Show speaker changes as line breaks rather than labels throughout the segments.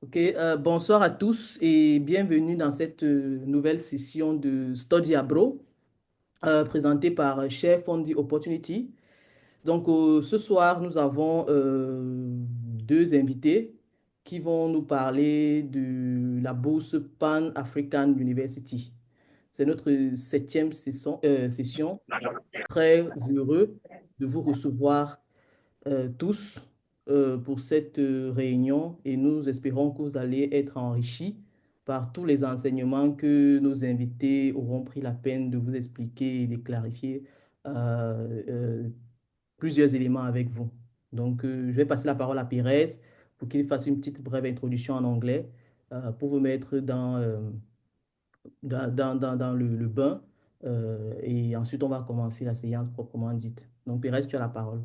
Ok, bonsoir à tous et bienvenue dans cette nouvelle session de Study Abroad présentée par Share Fondi Opportunity. Donc ce soir, nous avons deux invités qui vont nous parler de la bourse Pan-African University. C'est notre septième session. Très heureux de vous recevoir tous pour cette réunion et nous espérons que vous allez être enrichis par tous les enseignements que nos invités auront pris la peine de vous expliquer et de clarifier euh, euh, plusieurs éléments avec vous. Donc, je vais passer la parole à Pérez pour qu'il fasse une petite brève introduction en anglais pour vous mettre dans le bain et ensuite on va commencer la séance proprement dite. Donc, Pérez, tu as la parole.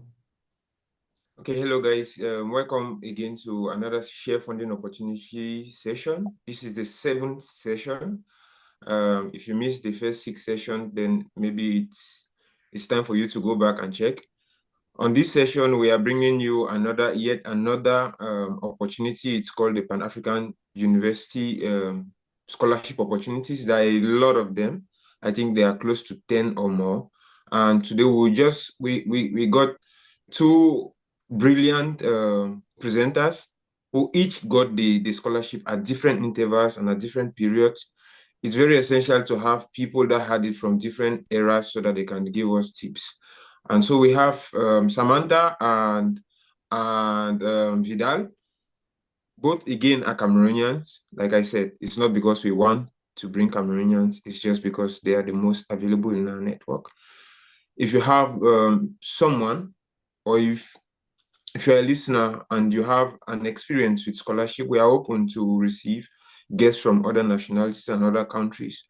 Okay, hello guys. Welcome again to another share funding opportunity session. This is the seventh session. If you missed the first six sessions, then maybe it's time for you to go back and check. On this session, we are bringing you yet another opportunity. It's called the Pan-African University Scholarship Opportunities. There are a lot of them. I think they are close to 10 or more. And today we got two brilliant presenters who each got the scholarship at different intervals and at different periods. It's very essential to have people that had it from different eras so that they can give us tips. And so we have Samantha and Vidal. Both again are Cameroonians. Like I said, it's not because we want to bring Cameroonians, it's just because they are the most available in our network. If you have someone, or if you're a listener and you have an experience with scholarship, we are open to receive guests from other nationalities and other countries.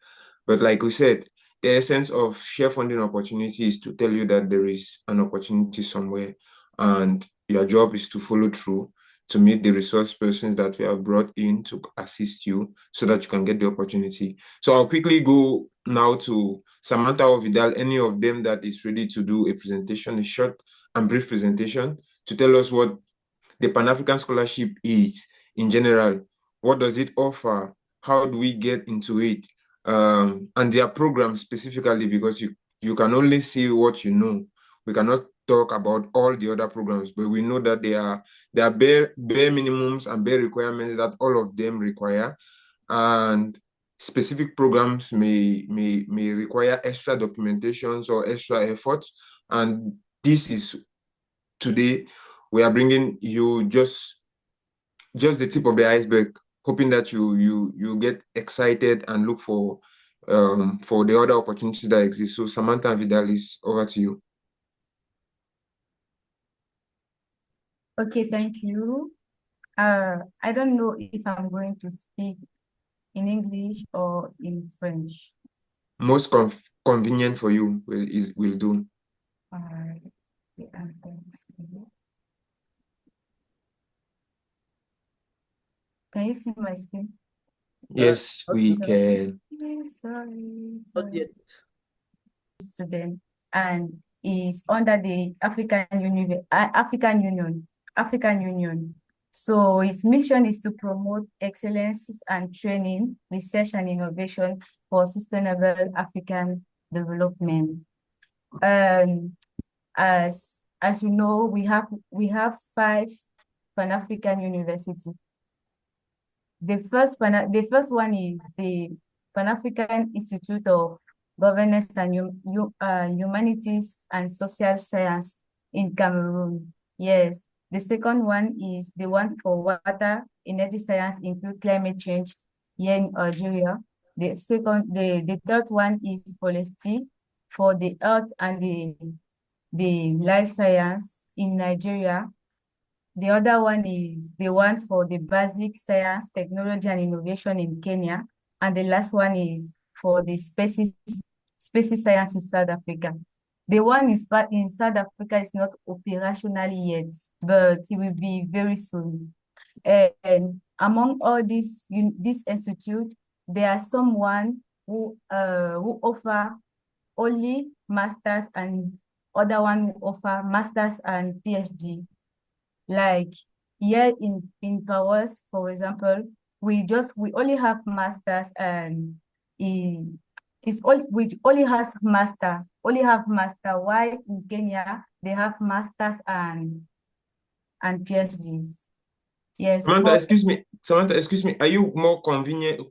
But like we said, the essence of share funding opportunity is to tell you that there is an opportunity somewhere, and your job is to follow through to meet the resource persons that we have brought in to assist you so that you can get the opportunity. So I'll quickly go now to Samantha or Vidal, any of them that is ready to do a presentation, a short and brief presentation to tell us what the Pan-African Scholarship is in general. What does it offer? How do we get into it? And their program specifically, because you can only see what you know. We cannot talk about all the other programs, but we know that there are bare minimums and bare requirements that all of them require. And specific programs may require extra documentations or extra efforts. And this is today we are bringing you just the tip of the iceberg, hoping that you get excited and look for the other opportunities that exist. So Samantha and Vidal, is over to you.
Okay, thank you. I don't know if I'm going to speak in English or in French.
Most convenient for you will do.
Yeah, excuse me. Can you see my screen?
Yes, we can.
Sorry,
Not yet.
Student, and is under the African Union. So its mission is to promote excellence and training, research and innovation for sustainable African development. As you know, we have 5 Pan-African universities. The first one is the Pan-African Institute of Governance and Humanities and Social Science in Cameroon. Yes. The second one is the one for water, energy science, include climate change here in Algeria. The third one is Polesti for the earth and the life science in Nigeria. The other one is the one for the basic science, technology, and innovation in Kenya. And the last one is for the species science in South Africa. The one in South Africa is not operational yet, but it will be very soon. And among all this institute, there are someone who offer only masters, and other one who offer masters and PhD. Like here in Paris, for example, we only have masters, and in we only have master. While in Kenya they have masters and PhDs. Yes,
Samantha,
for
excuse me. Are you more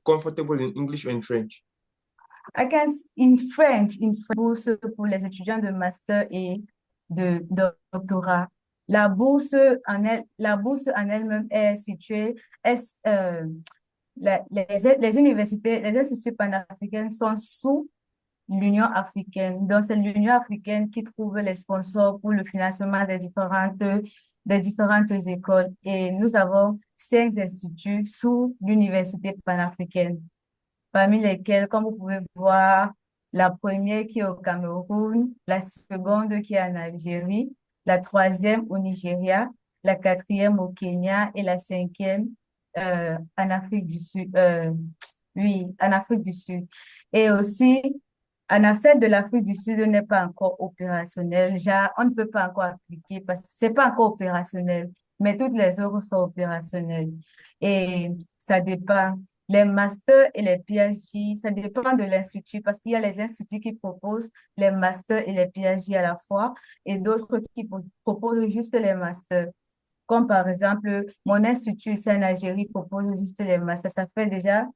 comfortable in English or in French?
I guess in bourse pour les étudiants de master et de doctorat. La bourse en elle-même est située, est, les universités, les instituts panafricains sont sous l'Union africaine. Donc, c'est l'Union africaine qui trouve les sponsors pour le financement des différentes écoles. Et nous avons 5 instituts sous l'université panafricaine, parmi lesquels, comme vous pouvez voir, la première qui est au Cameroun, la seconde qui est en Algérie, la troisième au Nigeria, la quatrième au Kenya et la cinquième en Afrique du Sud. Oui, en Afrique du Sud. Et aussi, celle de l'Afrique du Sud n'est pas encore opérationnelle. Genre, on ne peut pas encore appliquer parce que c'est pas encore opérationnel, mais toutes les autres sont opérationnelles. Et ça dépend. Les masters et les PhD, ça dépend de l'institut parce qu'il y a les instituts qui proposent les masters et les PhD à la fois et d'autres qui proposent juste les masters. Comme par exemple, mon institut ici en Algérie propose juste les masters. Ça fait déjà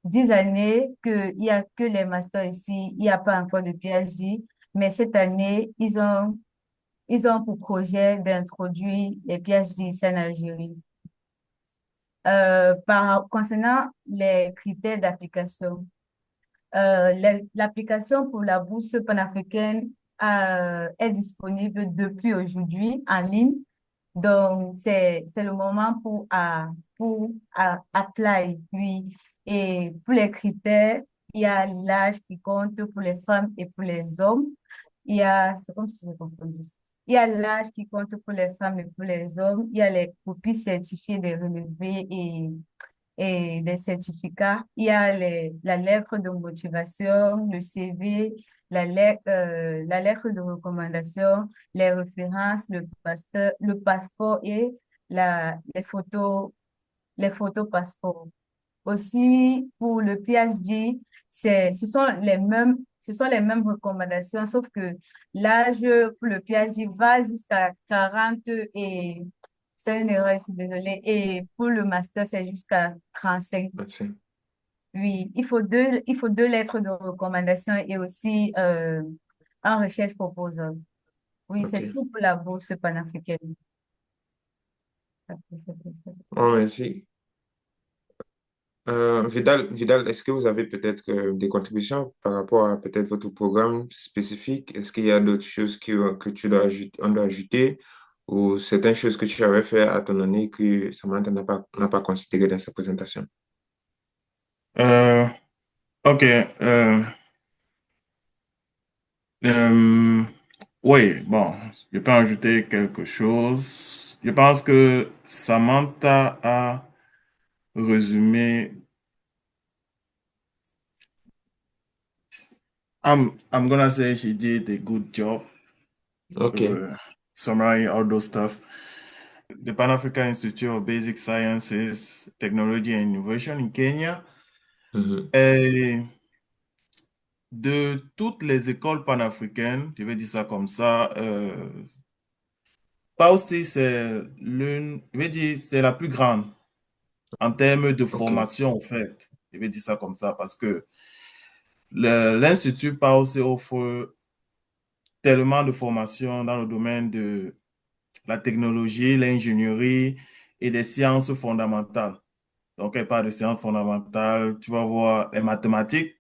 10 années qu'il n'y a que les masters ici, il n'y a pas encore de PhD, mais cette année, ils ont pour projet d'introduire les PhD ici en Algérie. Concernant les critères d'application, l'application pour la bourse panafricaine est disponible depuis aujourd'hui en ligne. Donc, c'est le moment pour apply, oui. Et pour les critères, il y a l'âge qui compte pour les femmes et pour les hommes. C'est comme si je comprenais. Il y a l'âge qui compte pour les femmes et pour les hommes. Il y a les copies certifiées des relevés et des certificats. Il y a la lettre de motivation, le CV, la lettre de recommandation, les références, le passeport et les photos passeport. Aussi, pour le PhD, ce sont les mêmes recommandations, sauf que l'âge pour le PhD va jusqu'à 40 et c'est une erreur, je suis désolée. Et pour le master, c'est jusqu'à 35.
Merci.
Oui, il faut deux lettres de recommandation et aussi un recherche proposal. Oui, c'est
OK.
tout pour la bourse panafricaine. Après, ça.
Oh, merci. Vidal, est-ce que vous avez peut-être des contributions par rapport à peut-être votre programme spécifique? Est-ce qu'il y a d'autres choses que on doit ajouter ou certaines choses que tu avais fait à ton année que Samantha n'a pas considéré dans sa présentation?
Euh, ok. Euh, oui, bon, je peux ajouter quelque chose. Je pense que Samantha a résumé. I'm gonna say she did a good job
OK.
summarizing all those stuff. The Pan African Institute of Basic Sciences, Technology and Innovation in Kenya
Mhm.
est de toutes les écoles panafricaines, je vais dire ça comme ça, Pausti, je vais dire, c'est la plus grande en termes de
OK.
formation, en fait. Je vais dire ça comme ça parce que l'Institut Pausti offre tellement de formations dans le domaine de la technologie, l'ingénierie et des sciences fondamentales. Donc, elle parle de sciences fondamentales. Tu vas voir les mathématiques.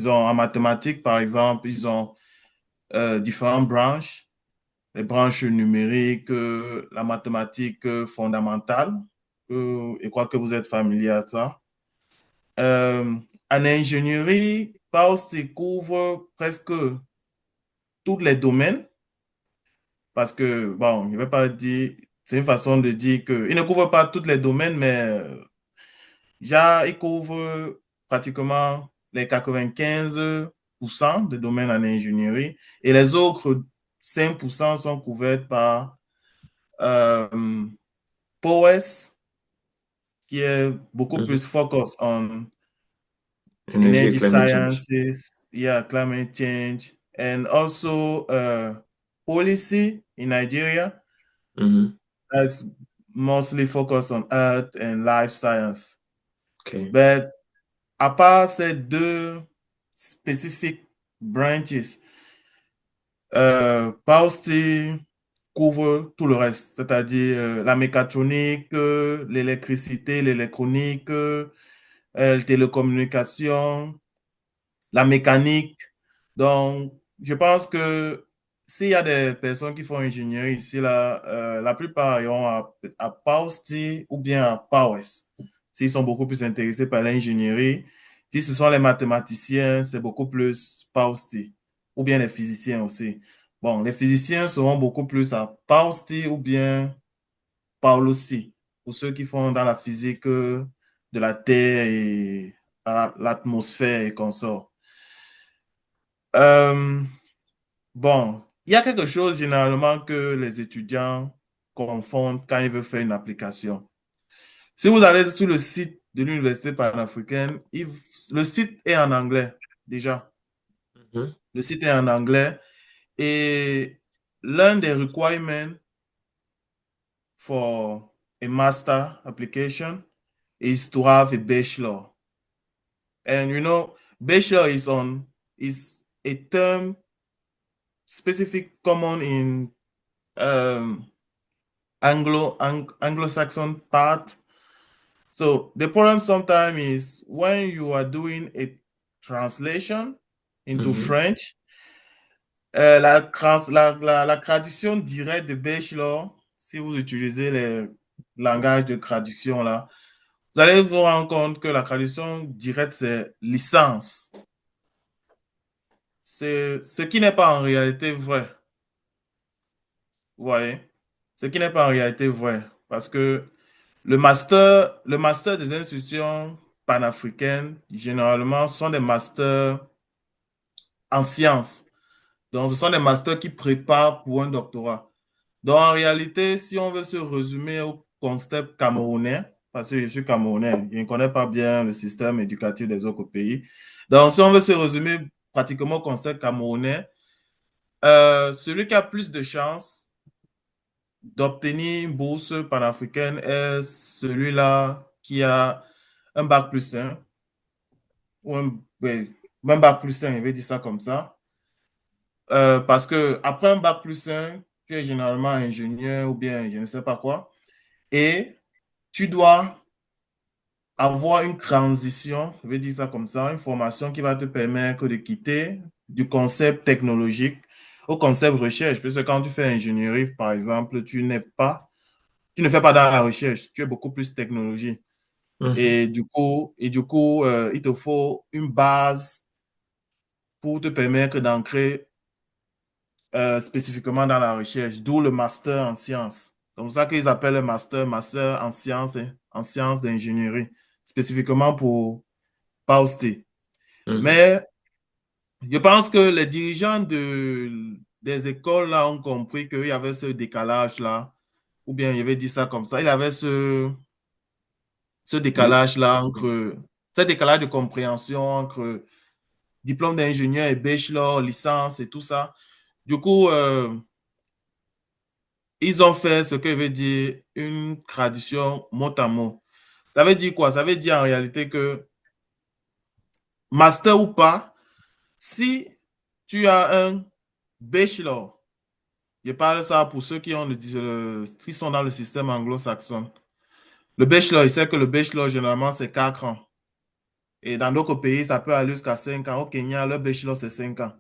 En mathématiques, par exemple, ils ont différentes branches. Les branches numériques, la mathématique fondamentale. Je crois que vous êtes familier à ça. Euh, En ingénierie, Faust couvre presque tous les domaines parce que, bon, je ne vais pas dire, c'est une façon de dire qu'il ne couvre pas tous les domaines, mais déjà, il couvre pratiquement les 95% des domaines en ingénierie et les autres 5% sont couverts par Euh, POES, qui est beaucoup
Mhm.
plus focus on
Energy and
energy
climate change.
sciences, yeah, climate change, and also policy in Nigeria
Mhm.
that's mostly focused on earth and life science.
Okay.
But à part ces deux specific branches, Pausti couvre tout le reste, c'est-à-dire la mécatronique, l'électricité, l'électronique, les télécommunications, la mécanique. Donc, je pense que s'il y a des personnes qui font ingénierie ici, là, la plupart iront à Pausti ou bien à PAOES, s'ils sont beaucoup plus intéressés par l'ingénierie. Si ce sont les mathématiciens, c'est beaucoup plus Pausti, ou bien les physiciens aussi. Bon, les physiciens seront beaucoup plus à Pausti ou bien Paolosi, pour ceux qui font dans la physique de la Terre et l'atmosphère et consorts. Euh, bon, il y a quelque chose généralement que les étudiants confondent quand ils veulent faire une application. Si vous allez sur le site de l'Université panafricaine, le site est en anglais déjà.
Mhm.
Le site est en anglais et l'un des requirements for a master application is to have a bachelor. And you know, bachelor is a term specific common in um, Anglo-Saxon part. So the problem sometimes is when you are doing a translation into
Mhm.
French, la traduction directe de bachelor, si vous utilisez les langages de traduction là, vous allez vous rendre compte que la traduction directe, c'est licence. C'est ce qui n'est pas en réalité vrai. Vous voyez? Ce qui n'est pas en réalité vrai. Parce que le master des institutions panafricaines, généralement, sont des masters en sciences. Donc, ce sont des masters qui préparent pour un doctorat. Donc, en réalité, si on veut se résumer au concept camerounais, parce que je suis camerounais, je ne connais pas bien le système éducatif des autres pays. Donc, si on veut se résumer pratiquement au concept camerounais, celui qui a plus de chances d'obtenir une bourse panafricaine est celui-là qui a un bac plus 1 ou ouais, un bac plus 1, je vais dire ça comme ça. Parce que après un bac plus 1, tu es généralement ingénieur ou bien je ne sais pas quoi. Et tu dois avoir une transition, je vais dire ça comme ça, une formation qui va te permettre de quitter du concept technologique au concept recherche. Parce que quand tu fais ingénierie, par exemple, tu ne fais pas dans la recherche, tu es beaucoup plus technologie.
Mhm.
Et du coup, il te faut une base pour te permettre d'ancrer spécifiquement dans la recherche, d'où le master en sciences. C'est pour ça qu'ils appellent le master en sciences d'ingénierie, spécifiquement pour Pausti.
Mhm.
Mais je pense que les dirigeants des écoles là ont compris qu'il y avait ce décalage-là, ou bien je vais dire ça comme ça, il y avait ce
Les-
décalage-là ce décalage de compréhension entre diplôme d'ingénieur et bachelor, licence et tout ça. Du coup, ils ont fait ce que veut dire une traduction mot à mot. Ça veut dire quoi? Ça veut dire en réalité que master ou pas, si tu as un bachelor, je parle ça pour ceux qui sont dans le système anglo-saxon. Le bachelor, il sait que le bachelor, généralement, c'est 4 ans. Et dans d'autres pays, ça peut aller jusqu'à 5 ans. Au Kenya, le bachelor, c'est 5 ans.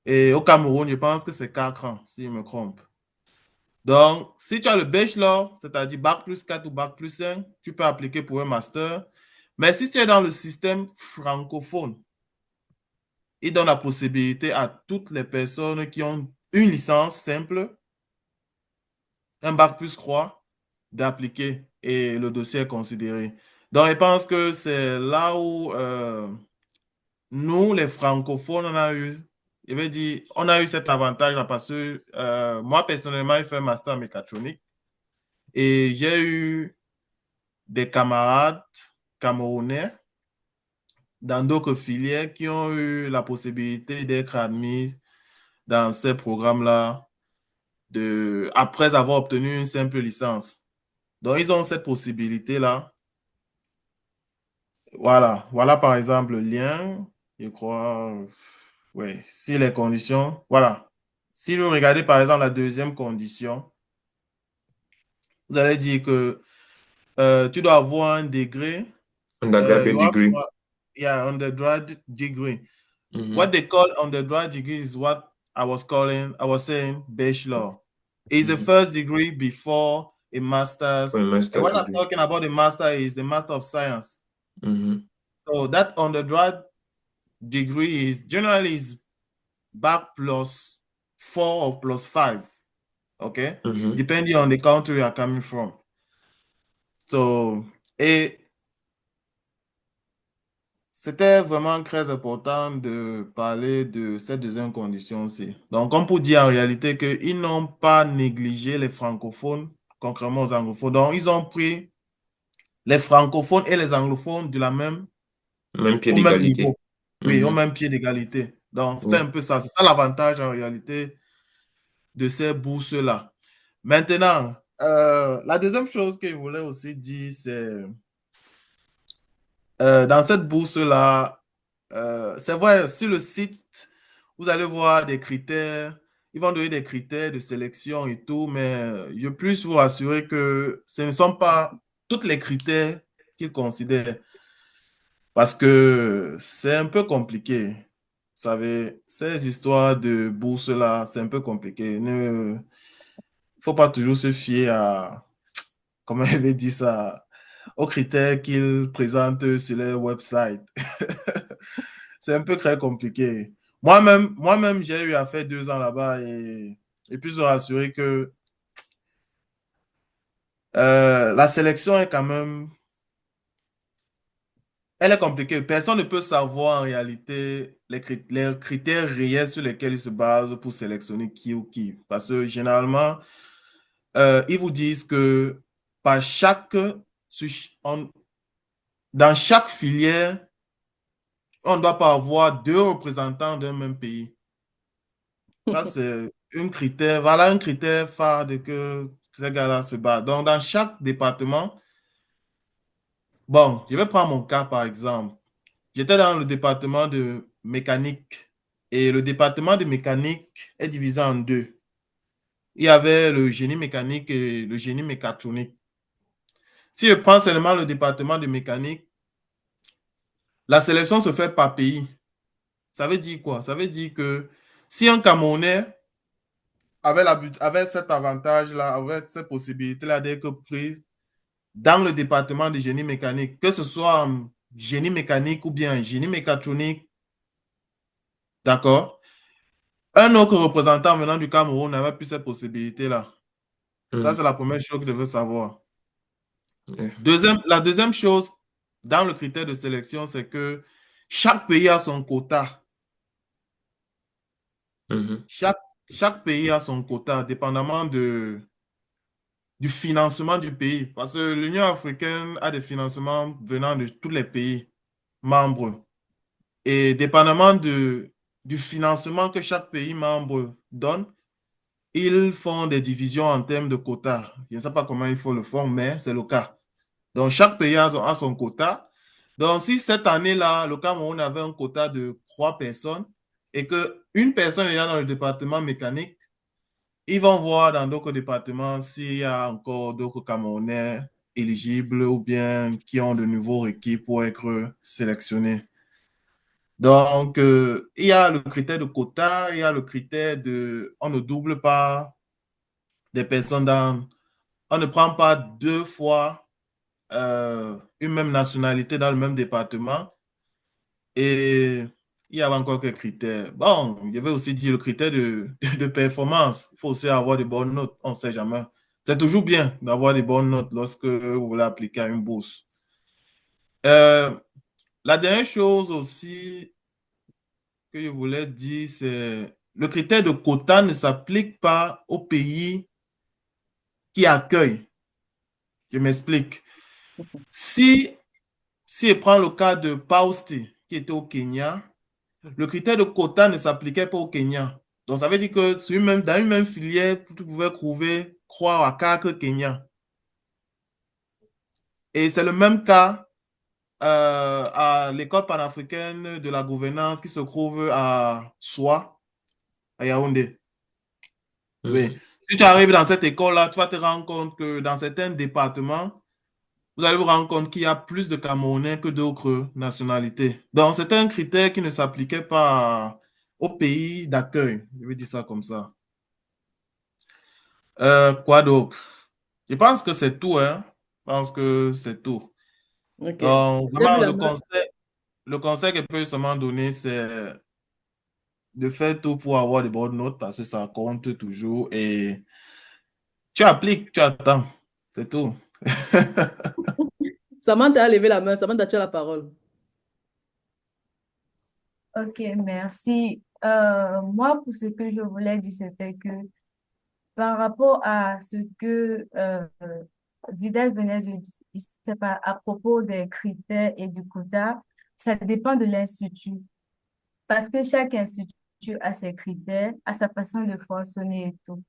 Et au Cameroun, je pense que c'est 4 ans, si je me trompe. Donc, si tu as le bachelor, c'est-à-dire bac plus 4 ou bac plus 5, tu peux appliquer pour un master. Mais si tu es dans le système francophone, il donne la possibilité à toutes les personnes qui ont une licence simple, un bac plus 3, d'appliquer et le dossier est considéré. Donc, je pense que c'est là où nous, les francophones, on a eu Je vais dire, on a eu cet avantage-là parce que moi, personnellement, j'ai fait un master en mécatronique et j'ai eu des camarades camerounais dans d'autres filières qui ont eu la possibilité d'être admis dans ces programmes-là après avoir obtenu une simple licence. Donc, ils ont cette possibilité-là. Voilà par exemple le lien, je crois, oui, si les conditions, voilà. Si vous regardez par exemple la deuxième condition, vous allez dire que tu dois avoir un degré,
Undergraduate degree.
yeah, undergrad degree. What
Mhm.
they call undergrad degree is what I was saying bachelor. It's the
Mhm.
first degree before a
For
master's.
a
And
master's
when I'm
degree.
talking about the master is the master of science.
Mhm.
So that undergrad degree is generally is back plus 4 or plus 5, okay?
Mhm.
Depending on the country you are coming from. So, et c'était vraiment très important de parler de cette deuxième condition aussi. Donc, on peut dire en réalité qu'ils n'ont pas négligé les francophones, contrairement aux anglophones. Donc, ils ont pris les francophones et les anglophones
Même pied
au même
d'égalité.
niveau. Oui, au
Mhm.
même pied d'égalité. Donc, c'était
Oui.
un peu ça. C'est ça l'avantage en réalité de ces bourses-là. Maintenant, la deuxième chose que je voulais aussi dire, c'est dans cette bourse-là, c'est vrai, sur le site, vous allez voir des critères. Ils vont donner des critères de sélection et tout, mais je peux plus vous assurer que ce ne sont pas tous les critères qu'ils considèrent parce que c'est un peu compliqué. Vous savez, ces histoires de bourse-là, c'est un peu compliqué. Ne faut pas toujours se fier à, comment je vais dire ça, aux critères qu'ils présentent sur leur website. C'est un peu très compliqué. Moi-même, j'ai eu à faire 2 ans là-bas et puis se rassurer que la sélection est quand même, elle est compliquée. Personne ne peut savoir en réalité les critères réels sur lesquels ils se basent pour sélectionner qui ou qui. Parce que généralement, ils vous disent que par chaque, sur- on- dans chaque filière, on ne doit pas avoir 2 représentants d'un même pays. Ça, c'est un critère, voilà un critère phare de que ces gars-là se battent. Donc, dans chaque département, bon, je vais prendre mon cas par exemple. J'étais dans le département de mécanique et le département de mécanique est divisé en deux. Il y avait le génie mécanique et le génie mécatronique. Si je prends seulement le département de mécanique, la sélection se fait par pays. Ça veut dire quoi? Ça veut dire que si un Camerounais avait cet avantage-là, avait cette possibilité-là d'être pris dans le département de génie mécanique, que ce soit en génie mécanique ou bien en génie mécatronique, d'accord? Un autre représentant venant du Cameroun n'avait plus cette possibilité-là. Ça,
Mhm.
c'est la première chose que je veux savoir.
Yeah.
La deuxième chose dans le critère de sélection, c'est que chaque pays a son quota.
Mhm.
Chaque, chaque pays a son quota, dépendamment du financement du pays. Parce que l'Union africaine a des financements venant de tous les pays membres. Et dépendamment du financement que chaque pays membre donne, ils font des divisions en termes de quotas. Je ne sais pas comment il faut le faire, mais c'est le cas. Donc, chaque pays a son quota. Donc, si cette année-là, le Cameroun avait un quota de 3 personnes et qu'une personne est là dans le département mécanique, ils vont voir dans d'autres départements s'il y a encore d'autres Camerounais éligibles ou bien qui ont de nouveaux requis pour être sélectionnés. Donc, il y a le critère de quota, il y a le critère de on ne double pas des personnes on ne prend pas 2 fois une même nationalité dans le même département. Et il y avait encore quelques critères. Bon, je vais aussi dire le critère de performance. Il faut aussi avoir de bonnes notes, on ne sait jamais. C'est toujours bien d'avoir des bonnes notes lorsque vous voulez appliquer à une bourse. Euh, la dernière chose aussi, que je voulais dire, c'est le critère de quota ne s'applique pas aux pays qui accueillent. Je m'explique. Si, si je prends le cas de Pausti, qui était au Kenya, le critère de quota ne s'appliquait pas au Kenya. Donc, ça veut dire que dans une même filière, tu pouvais croire à quatre Kenya. Et c'est le même cas à l'école panafricaine de la gouvernance qui se trouve à Soie, à Yaoundé. Oui.
Mhm.
Si tu arrives dans cette école-là, tu vas te rendre compte que dans certains départements, vous allez vous rendre compte qu'il y a plus de Camerounais que d'autres nationalités. Donc, c'est un critère qui ne s'appliquait pas au pays d'accueil. Je vais dire ça comme ça. Quoi d'autre? Je pense que c'est tout, hein. Je pense que c'est tout.
Ok.
Donc,
J'ai vu
vraiment,
la main.
le conseil que je peux seulement donner, c'est de faire tout pour avoir de bonnes notes parce que ça compte toujours et tu appliques, tu attends. C'est tout.
Samantha a levé la main. Samantha, tu as la parole.
Ok, merci. Moi, pour ce que je voulais dire, c'était que par rapport à ce que Vidal venait de dire, c'est pas à propos des critères et du quota, ça dépend de l'institut. Parce que chaque institut a ses critères, a sa façon de fonctionner et tout.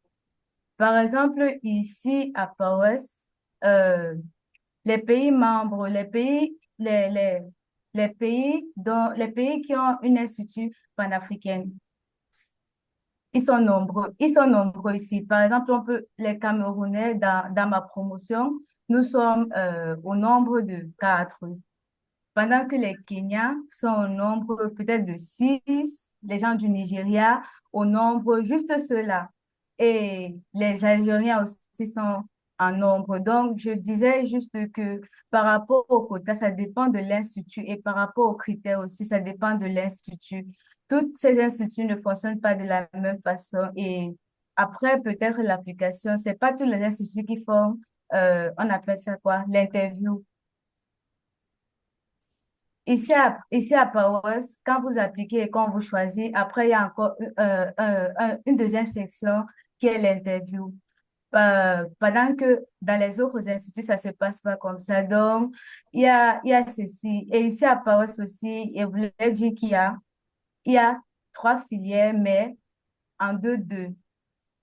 Par exemple, ici à Powers, euh, les pays membres, les pays qui ont une institut panafricaine, ils sont nombreux ici. Par exemple, les Camerounais, dans ma promotion, nous sommes au nombre de 4. Pendant que les Kenyans sont au nombre peut-être de 6, les gens du Nigeria au nombre juste ceux-là. Et les Algériens aussi sont en nombre. Donc, je disais juste que par rapport au quota, ça dépend de l'institut et par rapport aux critères aussi, ça dépend de l'institut. Toutes ces instituts ne fonctionnent pas de la même façon et après, peut-être l'application, c'est pas tous les instituts qui font, on appelle ça quoi, l'interview. Ici à Powers, quand vous appliquez et quand vous choisissez, après, il y a encore une deuxième section qui est l'interview. Pendant que dans les autres instituts, ça se passe pas comme ça. Donc, il y a ceci. Et ici à Powers aussi, je voulais dire il y a 3 filières, mais en deux.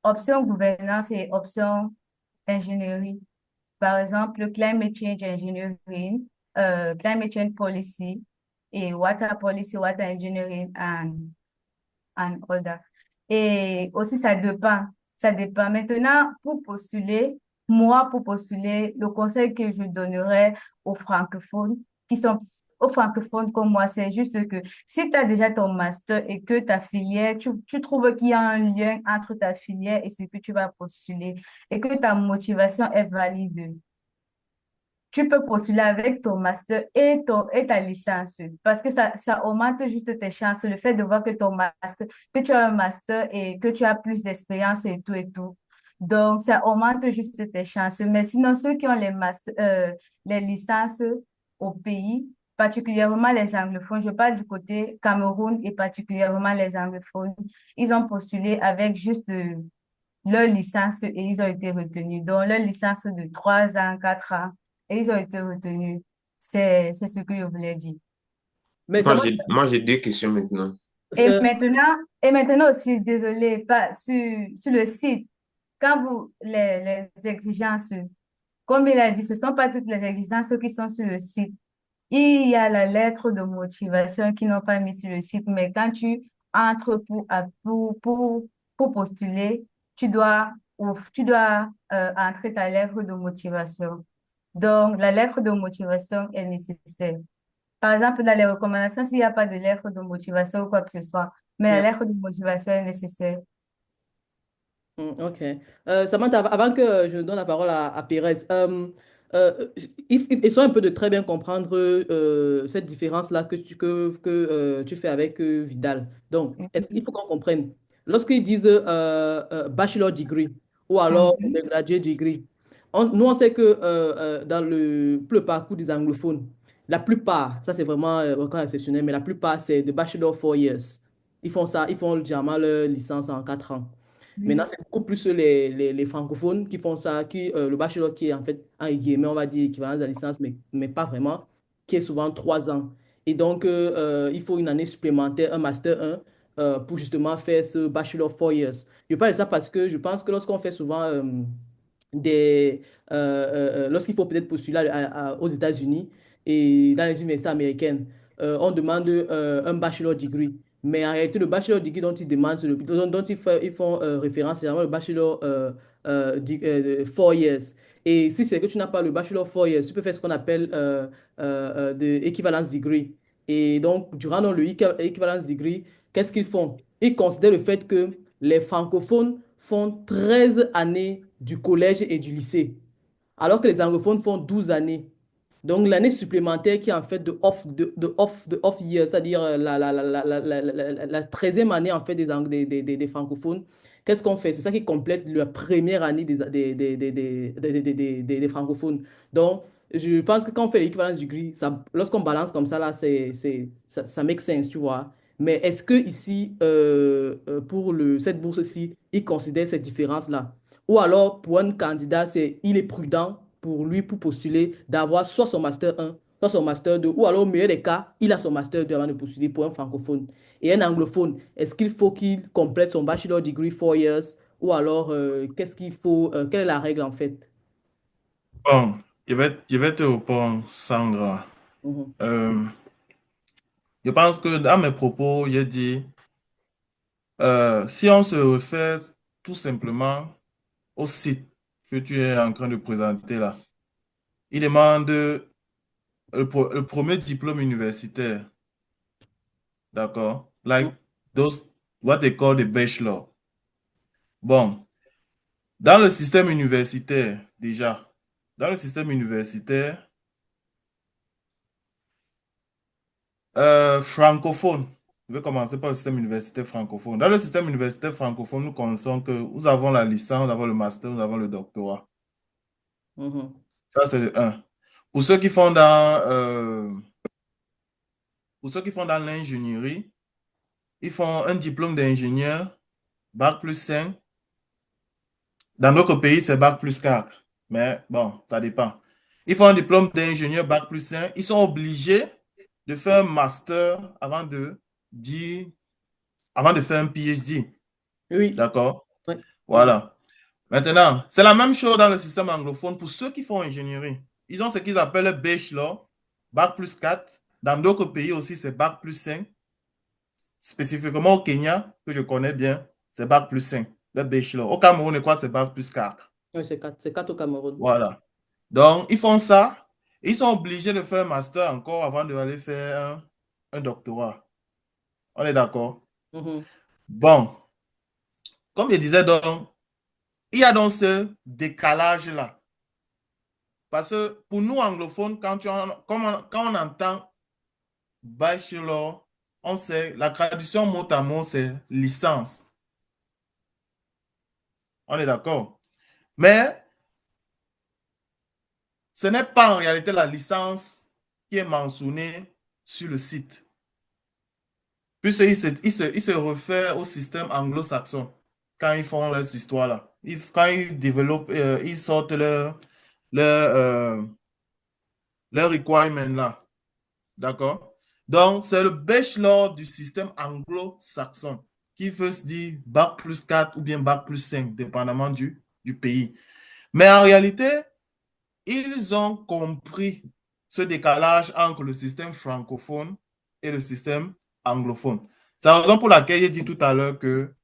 Option gouvernance et option ingénierie. Par exemple, Climate Change Engineering, Climate Change Policy et Water Policy, Water Engineering and other. Et aussi, ça dépend. Ça dépend. Maintenant, pour postuler, le conseil que je donnerais aux francophones, qui sont aux francophones comme moi, c'est juste que si tu as déjà ton master et que ta filière, tu trouves qu'il y a un lien entre ta filière et ce que tu vas postuler et que ta motivation est valide, tu peux postuler avec ton master et ta licence parce que ça augmente juste tes chances. Le fait de voir que tu as un master et que tu as plus d'expérience et tout et tout. Donc, ça augmente juste tes chances. Mais sinon, ceux qui ont les licences au pays, particulièrement les anglophones, je parle du côté Cameroun et particulièrement les anglophones, ils ont postulé avec juste leur licence et ils ont été retenus. Donc, leur licence de 3 ans, 4 ans, et ils ont été retenus. C'est ce que je voulais dire.
Mais Samantha,
Moi, j'ai deux questions maintenant.
euh,
Et maintenant aussi, désolé, pas sur le site, quand les exigences, comme il a dit, ce ne sont pas toutes les exigences qui sont sur le site. Il y a la lettre de motivation qu'ils n'ont pas mis sur le site, mais quand tu entres pour postuler, tu dois entrer ta lettre de motivation. Donc, la lettre de motivation est nécessaire. Par exemple, dans les recommandations, s'il n'y a pas de lettre de motivation ou quoi que ce soit, mais la
yeah.
lettre de motivation est nécessaire.
Ok. Samantha, avant que je donne la parole à Pérez, euh, essayons un peu de très bien comprendre cette différence-là que tu fais avec Vidal. Donc, il faut qu'on comprenne. Lorsqu'ils disent bachelor degree ou alors
Mhm.
graduate degree, nous, on sait que dans le parcours des anglophones, la plupart, ça c'est vraiment encore exceptionnel, mais la plupart, c'est de bachelor 4 years. Ils font ça, ils font généralement leur licence en 4 ans. Maintenant,
Oui.
c'est beaucoup plus les francophones qui font ça, le bachelor qui est en fait, en guillemets, on va dire équivalent de la licence, mais pas vraiment, qui est souvent 3 ans. Et donc, il faut une année supplémentaire, un master 1, pour justement faire ce bachelor 4 years. Je parle de ça parce que je pense que lorsqu'on fait souvent des, lorsqu'il faut peut-être postuler aux États-Unis et dans les universités américaines, on demande un bachelor degree. Mais en réalité, le bachelor degree dont ils demandent, dont ils font référence, c'est vraiment le bachelor 4 years. Et si c'est que tu n'as pas le bachelor 4 years, tu peux faire ce qu'on appelle de equivalence degree. Et donc, durant le equivalence degree, qu'est-ce qu'ils font? Ils considèrent le fait que les francophones font 13 années du collège et du lycée, alors que les anglophones font 12 années. Donc, l'année supplémentaire qui est en fait de off year, c'est-à-dire la 13e année en fait des francophones, qu'est-ce qu'on fait? C'est ça qui complète la première année des francophones. Donc, je pense que quand on fait l'équivalence du gris, ça, lorsqu'on balance comme ça, là, ça make sense, tu vois. Mais est-ce que ici, pour cette bourse-ci, ils considèrent cette différence-là? Ou alors, pour un candidat, il est prudent pour lui, pour postuler, d'avoir soit son master 1, soit son master 2, ou alors au meilleur des cas, il a son master 2 avant de postuler pour un francophone. Et un anglophone, est-ce qu'il faut qu'il complète son bachelor degree 4 years, ou alors qu'est-ce qu'il faut, quelle est la règle en fait?
Bon, je vais te répondre, Sandra.
Mhm.
Euh, je pense que dans mes propos, j'ai dit, si on se réfère tout simplement au site que tu es en train de présenter là, il demande le premier diplôme universitaire, d'accord? Like those, what they call the bachelor. Bon, dans le système universitaire, déjà, dans le système universitaire francophone, je vais commencer par le système universitaire francophone. Dans le système universitaire francophone, nous connaissons que nous avons la licence, nous avons le master, nous avons le doctorat.
Mhm.
Ça, c'est le un. Pour ceux qui font dans, pour ceux qui font dans l'ingénierie, ils font un diplôme d'ingénieur, bac plus 5. Dans notre pays, c'est bac plus 4. Mais bon, ça dépend. Ils font un diplôme d'ingénieur, bac plus 5. Ils sont obligés de faire un master dire, avant de faire un PhD.
Oui.
D'accord?
Ouais. Mhm.
Voilà. Maintenant, c'est la même chose dans le système anglophone pour ceux qui font ingénierie. Ils ont ce qu'ils appellent le bachelor, bac plus 4. Dans d'autres pays aussi, c'est bac plus 5. Spécifiquement au Kenya, que je connais bien, c'est bac plus 5. Le bachelor. Au Cameroun, je crois que c'est bac plus 4.
Oui, c'est quatre au Cameroun.
Voilà. Donc, ils font ça. Ils sont obligés de faire un master encore avant d'aller faire un doctorat. On est d'accord?
Mhm.
Bon, comme je disais donc, il y a donc ce décalage-là. Parce que pour nous anglophones, quand on entend bachelor, on sait, la traduction mot à mot, c'est licence. On est d'accord. Mais ce n'est pas en réalité la licence qui est mentionnée sur le site. Puisqu'ils se réfèrent au système anglo-saxon quand ils font leurs histoires-là. Quand ils développent, ils sortent leur, leur requirement là. D'accord? Donc, c'est le bachelor du système anglo-saxon qui veut se dire bac plus 4 ou bien bac plus 5, dépendamment du pays. Mais en réalité, ils ont compris ce décalage entre le système francophone et le système anglophone. C'est la raison pour laquelle j'ai dit tout à l'heure que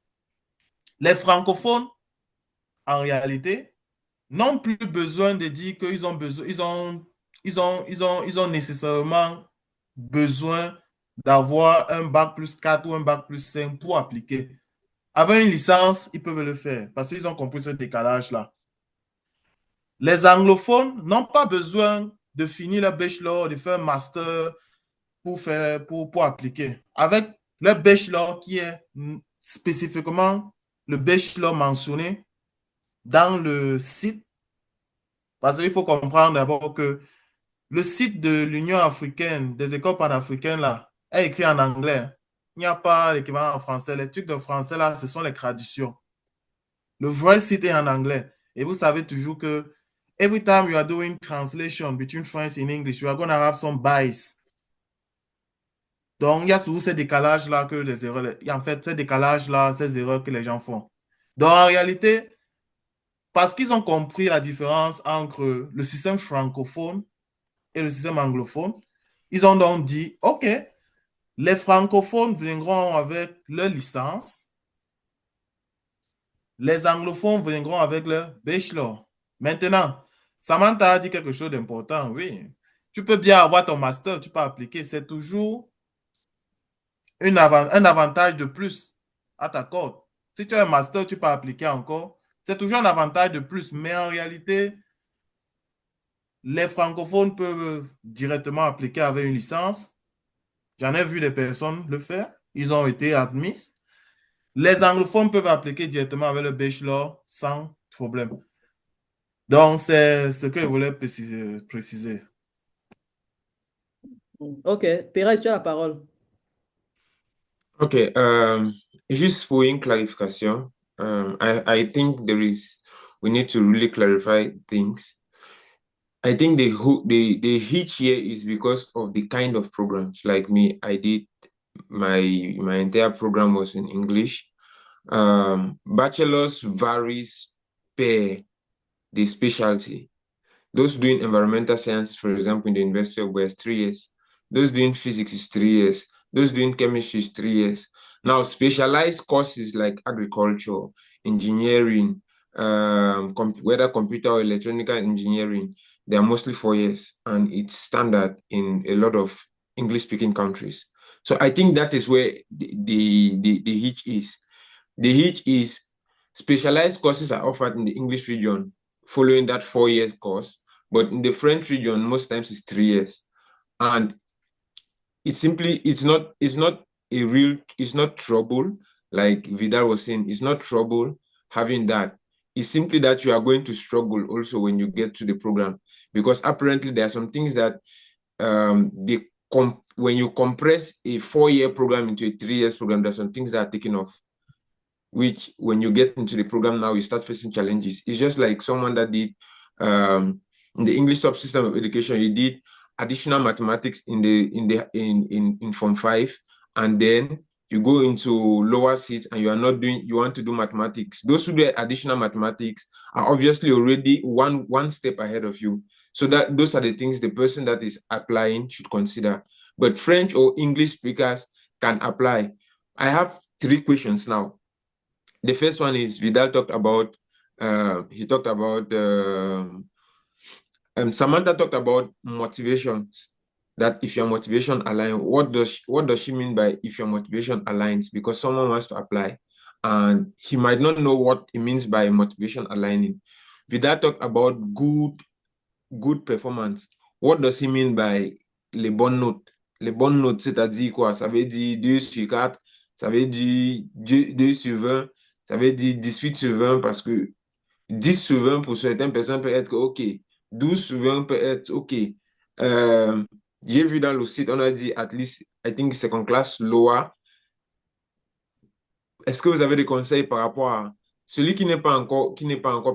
les francophones, en réalité, n'ont plus besoin de dire qu'ils ont besoin, ils ont nécessairement besoin d'avoir un bac plus 4 ou un bac plus 5 pour appliquer. Avec une licence, ils peuvent le faire parce qu'ils ont compris ce décalage-là. Les anglophones n'ont pas besoin de finir le bachelor, de faire un master pour appliquer. Avec le bachelor qui est spécifiquement le bachelor mentionné dans le site, parce qu'il faut comprendre d'abord que le site de l'Union africaine, des écoles panafricaines, là, est écrit en anglais. Il n'y a pas l'équivalent en français. Les trucs de français, là, ce sont les traductions. Le vrai site est en anglais. Et vous savez toujours que every time you are doing translation between French and English, you are going to have some bias. Donc, il y a toujours ces décalages-là que les erreurs, en fait, ces décalages-là, ces erreurs que les gens font. Donc, en réalité, parce qu'ils ont compris la différence entre le système francophone et le système anglophone, ils ont donc dit, OK, les francophones viendront avec leur licence, les anglophones viendront avec leur bachelor. Maintenant, Samantha a dit quelque chose d'important, oui. Tu peux bien avoir ton master, tu peux appliquer, c'est toujours un avantage de plus à ta corde. Si tu as un master, tu peux appliquer encore. C'est toujours un avantage de plus, mais en réalité, les francophones peuvent directement appliquer avec une licence. J'en ai vu des personnes le faire. Ils ont été admis. Les anglophones peuvent appliquer directement avec le bachelor sans problème. Donc, c'est ce que je voulais préciser.
Ok, Perez, tu as la parole.
Ok, juste pour une clarification, I think we need to really clarify things. I think the hitch here is because of the kind of programs. Like me, I did my entire program was in English. Bachelor's varies per the specialty. Those doing environmental science, for example, in the University of West, 3 years. Those doing physics is 3 years. Those doing chemistry is 3 years. Now, specialized courses like agriculture, engineering, whether computer or electronical engineering, they are mostly 4 years, and it's standard in a lot of English-speaking countries. So I think that is where the hitch is. The hitch is specialized courses are offered in the English region following that 4 year course, but in the French region, most times it's 3 years. And it's not trouble, like Vidal was saying, it's not trouble having that. It's simply that you are going to struggle also when you get to the program, because apparently there are some things that when you compress a 4 year program into a 3 years program, there's some things that are taken off, which when you get into the program now, you start facing challenges. It's just like someone that did in the English subsystem of education, he did additional mathematics in Form 5, and then you go into lower seats and you want to do mathematics. Those who do additional mathematics are obviously already one step ahead of you. So that those are the things the person that is applying should consider. But French or English speakers can apply. I have 3 questions now. The first one is Vidal talked about, Samantha talked about motivations, that if your motivation aligns, what does she mean by if your motivation aligns? Because someone wants to apply and he might not know what it means by motivation aligning. Vidal talked about good performance. What does he mean by les bonnes notes? Les bonnes notes, c'est-à-dire quoi? Ça veut dire 2 sur 4, ça veut dire 2 sur 20, ça veut dire 18 sur 20, parce que 10 sur 20 pour certaines personnes peut être OK. 12 sur 20 peut être OK. J'ai vu dans le site, on a dit at least, I think second class, lower. Est-ce que vous avez des conseils par rapport à celui qui n'est pas encore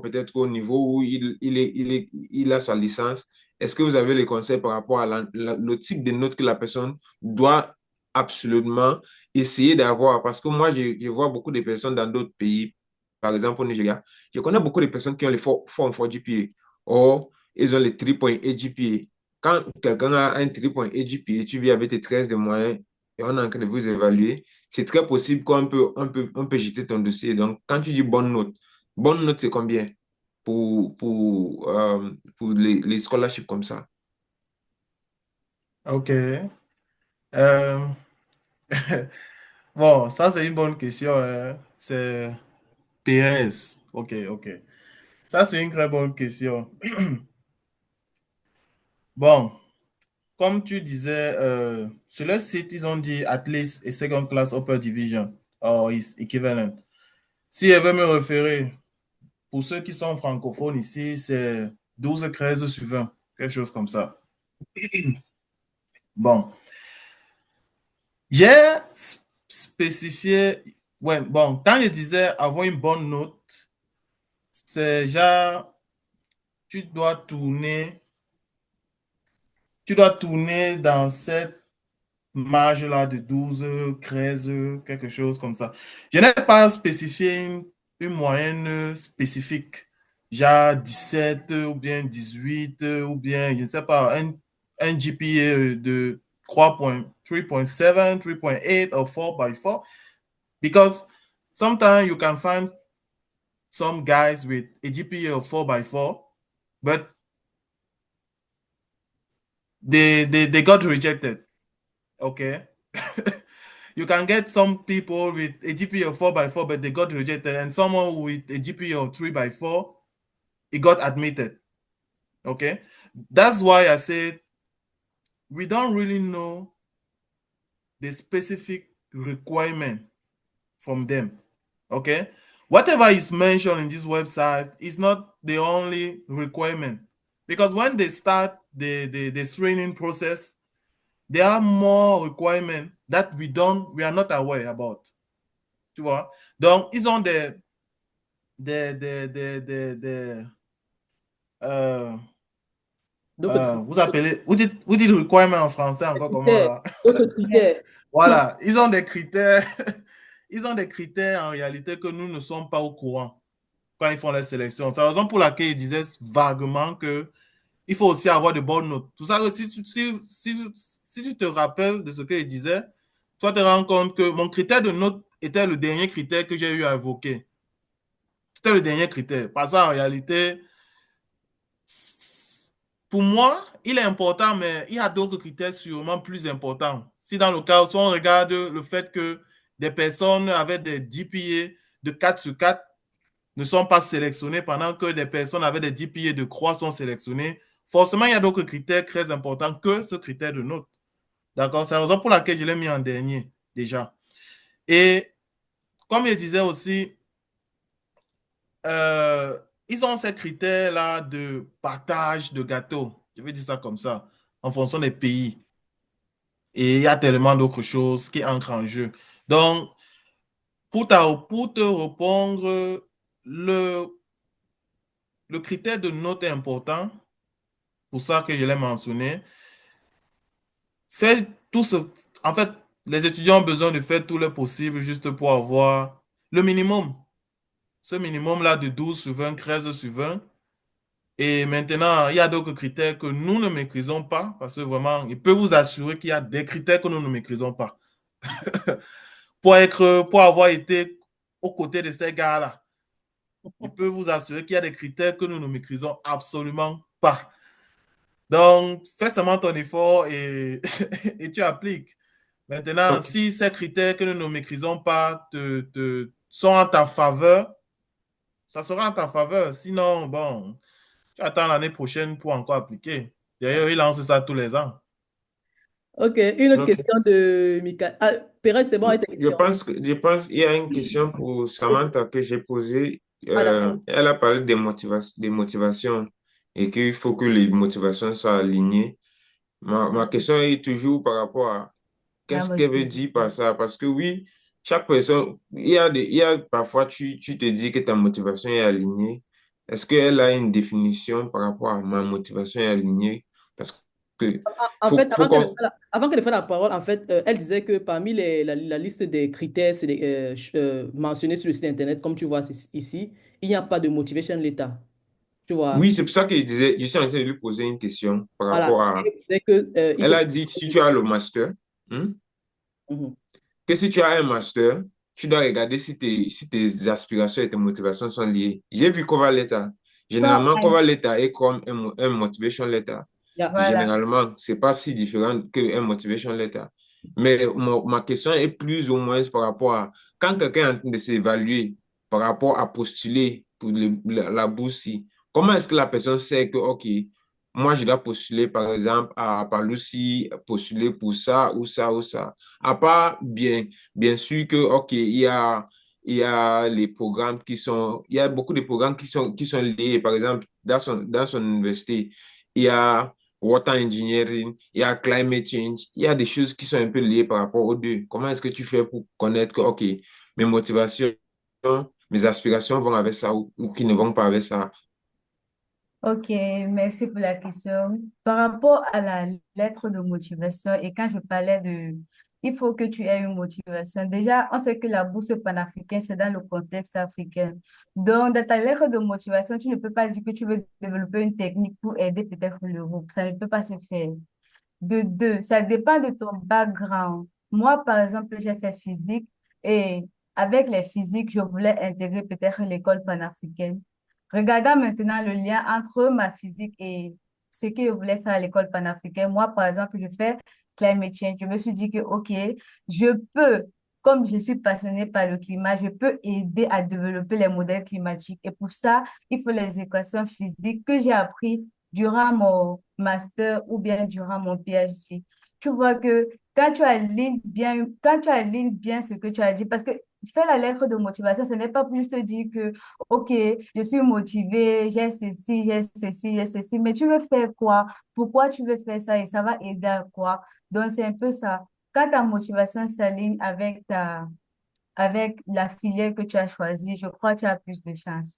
peut-être au niveau où il a sa licence? Est-ce que vous avez les conseils par rapport à le type de notes que la personne doit absolument essayer d'avoir? Parce que moi, je vois beaucoup de personnes dans d'autres pays, par exemple au Nigeria, je connais beaucoup de personnes qui ont les Form 4 GPA, or ils ont les 3.8 GPA. Quand quelqu'un a un 3.8 GPA, tu vis avec tes 13 de moyens et on est en train de vous évaluer, c'est très possible on peut jeter ton dossier. Donc, quand tu dis bonne note, c'est combien pour les scholarships comme ça?
OK. Bon, ça, c'est une bonne question, hein. C'est PS. OK, OK. Ça, c'est une très bonne question. Bon, comme tu disais, sur le site, ils ont dit at least a second class upper division or is equivalent. Si elle veut me référer, pour ceux qui sont francophones ici, c'est 12 13 sur 20, quelque chose comme ça. Bon, j'ai spécifier, ouais, bon, quand je disais avoir une bonne note, c'est genre, tu dois tourner, tu dois tourner dans cette marge-là de 12 13 quelque chose comme ça. Je n'ai pas spécifié une moyenne spécifique, genre 17 ou bien 18 ou bien, je ne sais pas, un GPA de 3.7, 3.8 or 4 by 4. Because sometimes you can find some guys with a GPA of 4 by 4, but they got rejected. Okay. You can get some people with a GPA of 4 by 4, but they got rejected, and someone with a GPA of 3 by 4, he got admitted. Okay. That's why I said we don't really know the specific requirement from them. Okay. Whatever is mentioned in this website is not the only requirement, because when they start the screening process, there are more requirements that we are not aware about. Tu vois? Donc, ils ont des euh, vous dites requirement en français encore comment
critères,
là?
d'autres critères.
Voilà, ils ont des critères, ils ont des critères en réalité que nous ne sommes pas au courant quand ils font les sélections. C'est la raison pour laquelle ils disaient vaguement que il faut aussi avoir de bonnes notes. Tout ça, si tu te rappelles de ce qu'ils disaient, tu te rends compte que mon critère de note était le dernier critère que j'ai eu à évoquer. C'était le dernier critère. Parce qu'en réalité, pour moi, il est important, mais il y a d'autres critères sûrement plus importants. Si dans le cas où on regarde le fait que des personnes avec des GPA de 4 sur 4 ne sont pas sélectionnées pendant que des personnes avec des GPA de 3 sont sélectionnées, forcément, il y a d'autres critères très importants que ce critère de note. D'accord? C'est la raison pour laquelle je l'ai mis en dernier, déjà. Et comme je disais aussi, euh, ils ont ces critères-là de partage de gâteaux. Je vais dire ça comme ça, en fonction des pays. Et il y a tellement d'autres choses qui entrent en jeu. Donc, pour te répondre, le, le critère de note est important, pour ça que je l'ai mentionné. Faites tout ce, en fait, les étudiants ont besoin de faire tout le possible juste pour avoir le minimum. Ce minimum-là de 12 sur 20, 13 sur 20. Et maintenant, il y a d'autres critères que nous ne maîtrisons pas, parce que vraiment, il peut vous assurer qu'il y a des critères que nous ne maîtrisons pas. Pour avoir été aux côtés de ces gars-là, il peut vous assurer qu'il y a des critères que nous ne maîtrisons absolument pas. Donc, fais seulement ton effort et, et tu appliques. Maintenant,
Ok.
si ces critères que nous ne maîtrisons pas sont en ta faveur, ça sera en ta faveur. Sinon, bon, tu attends l'année prochaine pour encore appliquer. D'ailleurs, il lance ça tous les ans.
OK, une autre
Ok.
question de Mika. Ah, Pérez, c'est bon avec ta question.
Je pense qu'il y a une question pour Samantha que j'ai posée.
Ah, d'accord.
Elle a parlé des motivations et qu'il faut que les motivations soient alignées. Ma question est toujours par rapport à
La
qu'est-ce qu'elle veut
motivation.
dire par ça? Parce que oui, chaque personne, il y a parfois tu te dis que ta motivation est alignée. Est-ce qu'elle a une définition par rapport à ma motivation est alignée? Parce que
En fait,
faut qu'on.
avant qu'elle ne fasse la parole, en fait, elle disait que parmi la liste des critères mentionnés sur le site Internet, comme tu vois ici, il n'y a pas de motivation letter. Tu vois?
Oui, c'est pour ça que je suis en train de lui poser une question par
Voilà.
rapport à.
Elle disait que, il
Elle
faut...
a dit, si tu as le master, hein,
Mhm.
que si tu as un master, tu dois regarder si tes aspirations et tes motivations sont liées. J'ai vu cover letter.
So,
Généralement, cover letter est comme un motivation letter.
Yeah.
voilà.
Généralement, c'est pas si différent qu'un motivation letter. Mais ma question est plus ou moins par rapport à quand quelqu'un est en train de s'évaluer par rapport à postuler pour la bourse, comment est-ce que la personne sait que, OK, moi, je dois postuler, par exemple, par Lucie, postuler pour ça ou ça ou ça. À part, bien sûr que, OK, il y a les programmes il y a beaucoup de programmes qui sont liés. Par exemple, dans son université, il y a water engineering, il y a climate change, il y a des choses qui sont un peu liées par rapport aux deux. Comment est-ce que tu fais pour connaître que, OK, mes motivations, mes aspirations vont avec ça ou qui ne vont pas avec ça?
Ok, merci pour la question. Par rapport à la lettre de motivation, et quand je parlais de, il faut que tu aies une motivation. Déjà, on sait que la bourse panafricaine, c'est dans le contexte africain. Donc, dans ta lettre de motivation, tu ne peux pas dire que tu veux développer une technique pour aider peut-être l'Europe. Ça ne peut pas se faire. De deux, ça dépend de ton background. Moi, par exemple, j'ai fait physique et avec les physiques, je voulais intégrer peut-être l'école panafricaine. Regardant maintenant le lien entre ma physique et ce que je voulais faire à l'école panafricaine, moi, par exemple, je fais climate change. Je me suis dit que, OK, je peux, comme je suis passionnée par le climat, je peux aider à développer les modèles climatiques. Et pour ça, il faut les équations physiques que j'ai appris durant mon master ou bien durant mon PhD. Tu vois que quand tu alignes bien ce que tu as dit, parce que faire la lettre de motivation, ce n'est pas juste dire que, OK, je suis motivée, j'ai ceci, mais tu veux faire quoi? Pourquoi tu veux faire ça et ça va aider à quoi? Donc, c'est un peu ça. Quand ta motivation s'aligne avec la filière que tu as choisie, je crois que tu as plus de chances.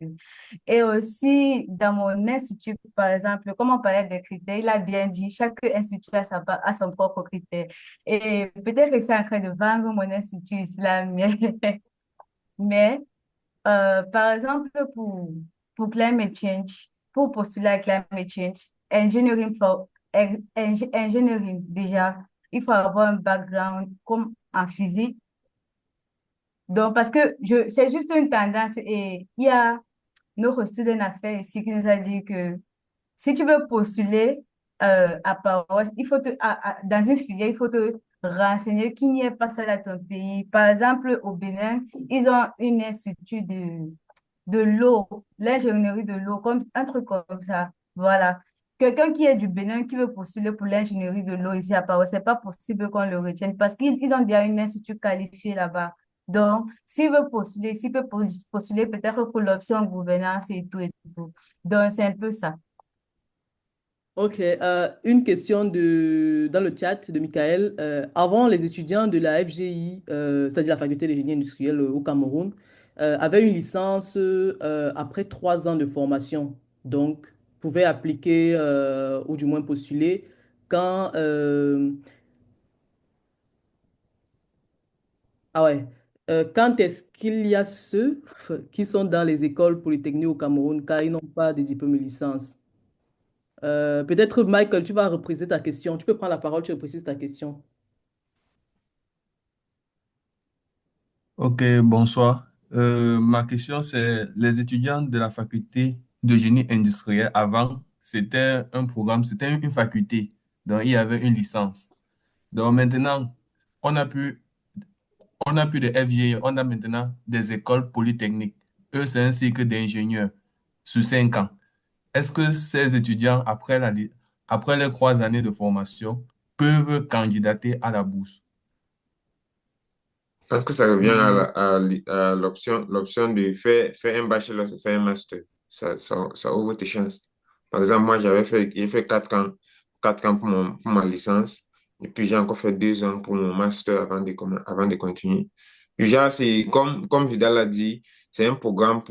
Et aussi, dans mon institut, par exemple, comme on parlait des critères, il a bien dit, chaque institut a son propre critère. Et peut-être que c'est en train de vendre mon institut ici, là, mais par exemple, pour climate change, pour postuler à climate change, engineering, déjà, il faut avoir un background comme en physique. Donc, parce que c'est juste une tendance et il y a notre student affaires ici qui nous a dit que si tu veux postuler à Paros, dans une filière, il faut te renseigner qu'il n'y ait pas ça dans ton pays. Par exemple, au Bénin, ils ont une institut de l'eau, l'ingénierie de l'eau, comme un truc comme ça. Voilà. Quelqu'un qui est du Bénin qui veut postuler pour l'ingénierie de l'eau ici à Paris, c'est pas possible qu'on le retienne parce qu'ils ont déjà une institut qualifié là-bas. Donc, s'il peut postuler peut-être pour l'option gouvernance et tout et tout. Donc, c'est un peu ça.
Ok, une question dans le chat de Michael. Avant, les étudiants de la FGI, c'est-à-dire la faculté de génie industriel au Cameroun, avaient une licence après 3 ans de formation. Donc, pouvaient appliquer ou du moins postuler quand... ah ouais. Quand est-ce qu'il y a ceux qui sont dans les écoles polytechniques au Cameroun car ils n'ont pas de diplôme de licence? Peut-être, Michael, tu vas repriser ta question. Tu peux prendre la parole, tu reprécises ta question.
Ok, bonsoir. Ma question, c'est les étudiants de la faculté de génie industriel, avant, c'était un programme, c'était une faculté, donc il y avait une licence. Donc maintenant, on a pu, on a plus de FGE, on a maintenant des écoles polytechniques. Eux, c'est un cycle d'ingénieurs sur 5 ans. Est-ce que ces étudiants, après les 3 années de formation, peuvent candidater à la bourse?
Parce que ça revient à l'option de faire un bachelor, c'est faire un master. Ça ouvre tes chances. Par exemple, moi, j'ai fait 4 ans pour ma licence. Et puis, j'ai encore fait 2 ans pour mon master avant de continuer. Déjà, c'est comme Vidal a dit, c'est un programme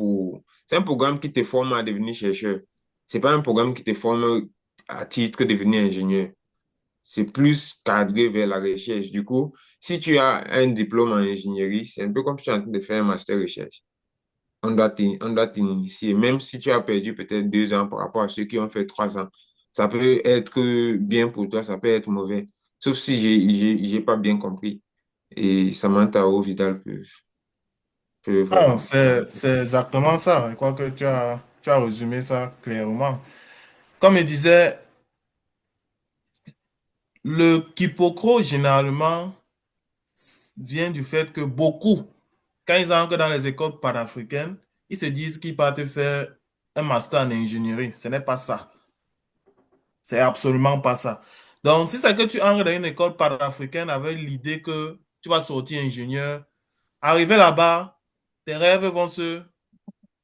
qui te forme à devenir chercheur. C'est pas un programme qui te forme à titre de devenir ingénieur. C'est plus cadré vers la recherche. Du coup, si tu as un diplôme en ingénierie, c'est un peu comme si tu es en train de faire un master recherche. On doit t'initier, même si tu as perdu peut-être 2 ans par rapport à ceux qui ont fait 3 ans. Ça peut être bien pour toi, ça peut être mauvais. Sauf si j'ai pas bien compris. Et Samantha ou Vidal peuvent.
Non, c'est exactement ça. Je crois que tu as résumé ça clairement. Comme je disais, le quiproquo, généralement, vient du fait que beaucoup, quand ils entrent dans les écoles panafricaines, ils se disent qu'ils partent faire un master en ingénierie. Ce n'est pas ça. C'est absolument pas ça. Donc, si c'est que tu entres dans une école panafricaine avec l'idée que tu vas sortir ingénieur, arrivé là-bas, tes rêves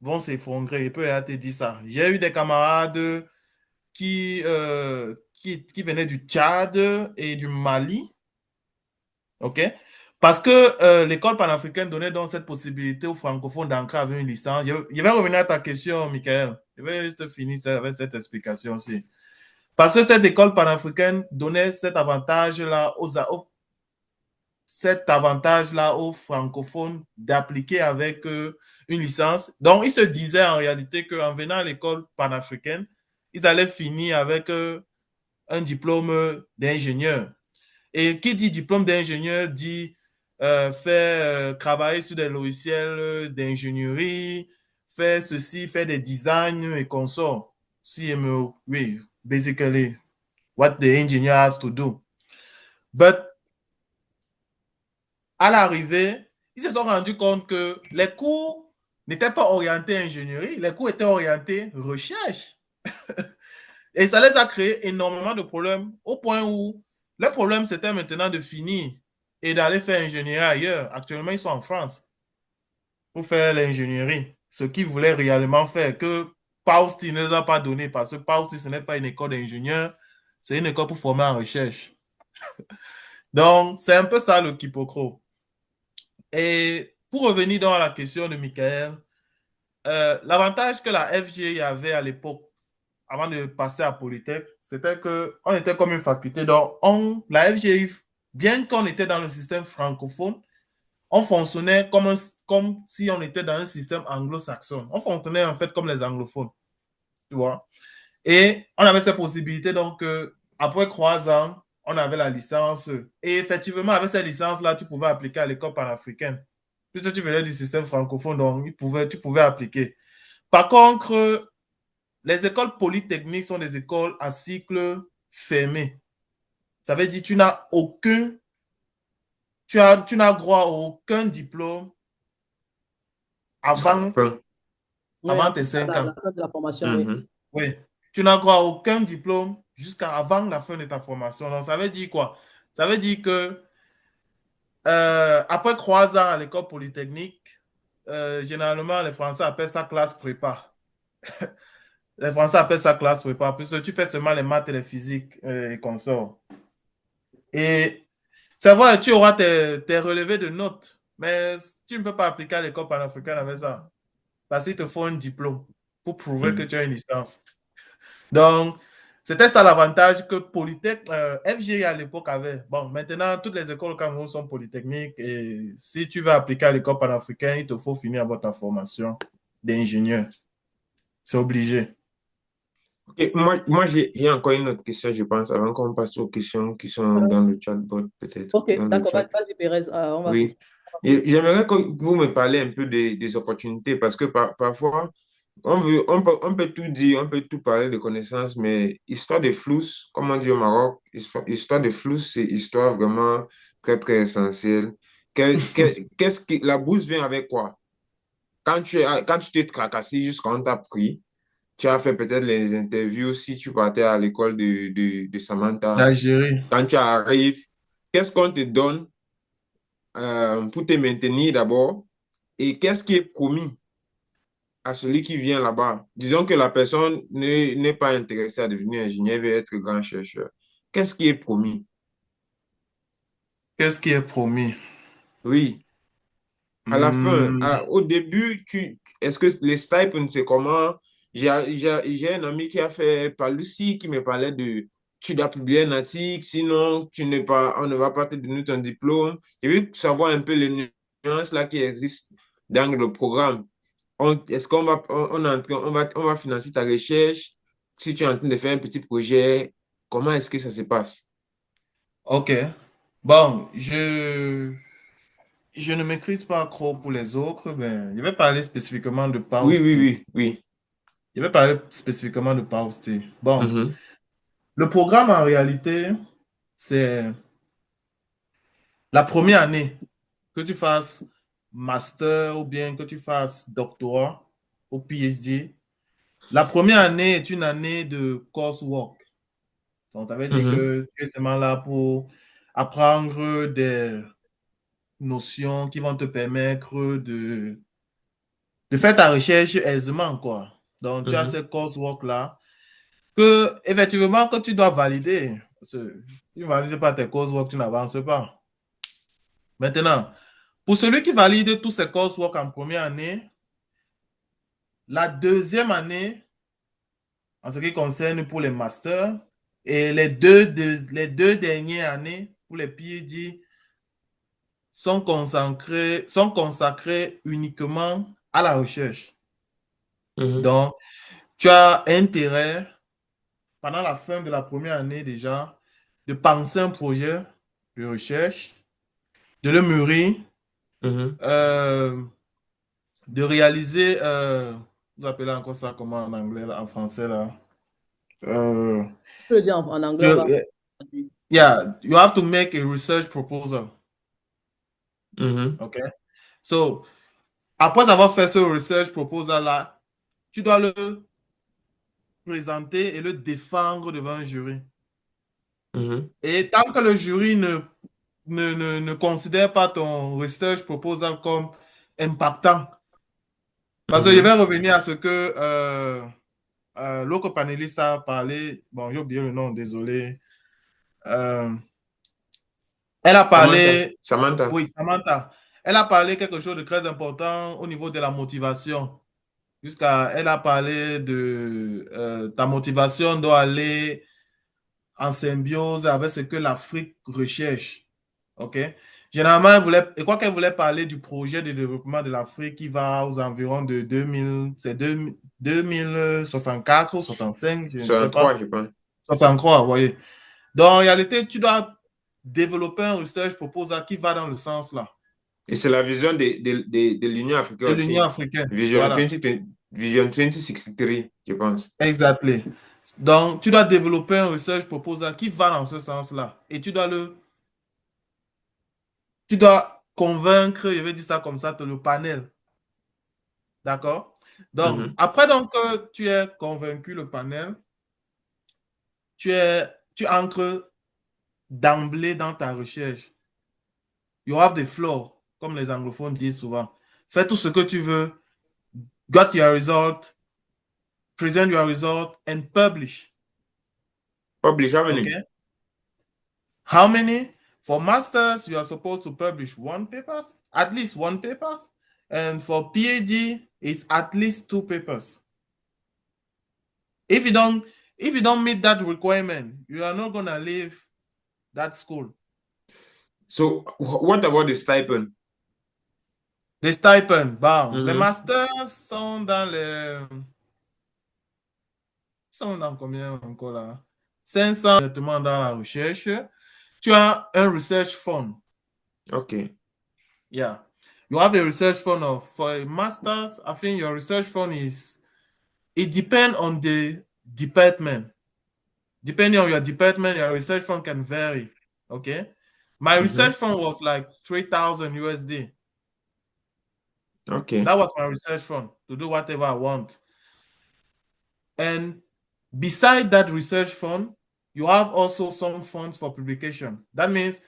vont s'effondrer. Il peut te dire ça. J'ai eu des camarades qui venaient du Tchad et du Mali. OK? Parce que l'école panafricaine donnait donc cette possibilité aux francophones d'entrer avec une licence. Je vais revenir à ta question, Michael. Je vais juste finir avec cette explication aussi. Parce que cette école panafricaine donnait cet avantage-là aux francophones d'appliquer avec une licence. Donc, ils se disaient en réalité qu'en venant à l'école panafricaine, ils allaient finir avec un diplôme d'ingénieur. Et qui dit diplôme d'ingénieur dit faire travailler sur des logiciels d'ingénierie, faire ceci, faire des designs et consorts. Oui, basically, what the engineer has to do. But à l'arrivée, ils se sont rendus compte que les cours n'étaient pas orientés ingénierie, les cours étaient orientés recherche. Et ça les a créé énormément de problèmes au point où le problème, c'était maintenant de finir et d'aller faire ingénierie ailleurs. Actuellement, ils sont en France pour faire l'ingénierie, ce qu'ils voulaient réellement faire, que Pausti ne les a pas donné, parce que Pausti, ce n'est pas une école d'ingénieur, c'est une école pour former en recherche. Donc, c'est un peu ça le quiproquo. Et pour revenir dans la question de Michael, l'avantage que la FGI avait à l'époque, avant de passer à Polytech, c'était qu'on était comme une faculté. Donc, la FGI, bien qu'on était dans le système francophone, on fonctionnait comme si on était dans un système anglo-saxon. On fonctionnait en fait comme les anglophones, tu vois. Et on avait cette possibilité, donc, après 3 ans, on avait la licence. Et effectivement, avec cette licence-là, tu pouvais appliquer à l'école panafricaine. Puisque tu venais du système francophone, donc tu pouvais appliquer. Par contre, les écoles polytechniques sont des écoles à cycle fermé. Ça veut dire que tu n'as droit à aucun diplôme avant,
Oui,
avant tes 5 ans.
la fin de la formation, oui.
Oui. Tu n'as droit à aucun diplôme jusqu'à avant la fin de ta formation. Donc, ça veut dire quoi? Ça veut dire que après 3 ans à l'école polytechnique, généralement, les Français appellent ça classe prépa. Les Français appellent ça classe prépa, puisque tu fais seulement les maths et les physiques et consorts. Et c'est vrai, tu auras tes relevés de notes, mais tu ne peux pas appliquer à l'école panafricaine avec ça. Parce qu'il te faut un diplôme pour prouver que tu as une licence. Donc, c'était ça l'avantage que Polytech, FGI à l'époque avait. Bon, maintenant, toutes les écoles au Cameroun sont polytechniques et si tu veux appliquer à l'école panafricaine, il te faut finir avec ta formation d'ingénieur. C'est obligé.
Ok, moi j'ai encore une autre question, je pense, avant qu'on passe aux questions qui sont dans le chatbot, peut-être,
Ok,
dans le
d'accord,
chat.
vas-y, Pérez, on va
Oui.
poser.
J'aimerais que vous me parlez un peu des opportunités parce que parfois, on peut tout dire, on peut tout parler de connaissances, mais histoire de flous, comme on dit au Maroc, histoire de flous, c'est histoire vraiment très, très essentielle. Qu'est-ce que la bourse vient avec quoi? Quand tu t'es tracassé jusqu'à on t'a pris, tu as fait peut-être les interviews si tu partais à l'école de Samantha.
D'Algérie.
Quand tu arrives, qu'est-ce qu'on te donne pour te maintenir d'abord? Et qu'est-ce qui est promis à celui qui vient là-bas? Disons que la personne n'est pas intéressée à devenir ingénieur, veut être grand chercheur. Qu'est-ce qui est promis?
Qu'est-ce qui est promis?
Oui, à la fin,
Hmm,
au début, est-ce que les stipends, c'est comment? J'ai un ami qui a fait par Lucie qui me parlait de tu dois publier un article, sinon on ne va pas te donner ton diplôme. Je veux savoir un peu les nuances là qui existent dans le programme. Est-ce qu'on va, on est en train- on va financer ta recherche? Si tu es en train de faire un petit projet, comment est-ce que ça se passe?
ok. Bon, je ne maîtrise pas trop pour les autres, mais je vais parler spécifiquement de
Oui, oui,
Pausti.
oui, oui.
Je vais parler spécifiquement de Pausti. Bon,
Mhm,
le programme en réalité, c'est la première année que tu fasses master ou bien que tu fasses doctorat ou PhD. La première année est une année de coursework. Donc, ça veut dire
mhm,
que tu es seulement là pour apprendre des notions qui vont te permettre de faire ta recherche aisément, quoi. Donc, tu as
mhm,
ce coursework-là. que, effectivement, que tu dois valider. Parce que si tu ne valides pas tes coursework, tu n'avances pas. Maintenant, pour celui qui valide tous ses coursework en première année, la deuxième année, en ce qui concerne pour les masters, et les deux dernières années pour les PhD sont consacrées uniquement à la recherche.
Mhm.
Donc, tu as intérêt, pendant la fin de la première année déjà, de penser un projet de recherche, de le mûrir,
Mhm.
euh, de réaliser, vous appelez encore ça comment en anglais, là, en français, là? Euh,
Je peux le dire en anglais, on va.
you- yeah, you have to make a research proposal.
Mhm.
OK? So, après avoir fait ce research proposal-là, tu dois le présenter et le défendre devant un jury.
Mhm.
Et tant que le jury ne considère pas ton research proposal comme impactant, parce que je
Mhm.
vais revenir à ce que l'autre panéliste a parlé, bon, j'ai oublié le nom, désolé. Euh, Elle a
Samantha.
parlé,
Samantha.
oui, Samantha, elle a parlé quelque chose de très important au niveau de la motivation. Elle a parlé de ta motivation doit aller en symbiose avec ce que l'Afrique recherche. OK? Généralement, je crois qu'elle voulait parler du projet de développement de l'Afrique qui va aux environs de 2000, c'est 2064 ou 65, je ne
C'est un
sais
3,
pas.
je pense.
63, vous voyez. Donc, en réalité, tu dois développer un research proposal qui va dans le sens là,
Et c'est la vision de l'Union africaine
de l'Union
aussi.
africaine.
Vision
Voilà.
2020, Vision 2063, je pense.
Exactly. Donc, tu dois développer un research proposal qui va dans ce sens-là. Et tu dois convaincre, je vais dire ça comme ça, le panel. D'accord? Donc,
Mhm.
après donc que tu es convaincu le panel, tu entres d'emblée dans ta recherche. You have the floor, comme les anglophones disent souvent. Fais tout ce que tu veux, got your result, present your result, and publish.
Publish how many?
Okay? How many? For masters, you are supposed to publish one paper, at least one paper. And for PhD, it's at least two papers. If you don't, if you don't meet that requirement, you are not gonna leave that school.
So what about the stipend?
Les stipends, bon, les
Mhm.
masters sont dans combien encore là? 500 directement dans la recherche. Tu as un research fund.
Okay.
Yeah. You have a research fund for a master's. I think your research fund it depends on the department. Depending on your department, your research fund can vary. Okay. My research
Mhm.
fund was like 3,000 USD.
Okay.
That was my research fund to do whatever I want. And beside that research fund, you have also some funds for publication. That means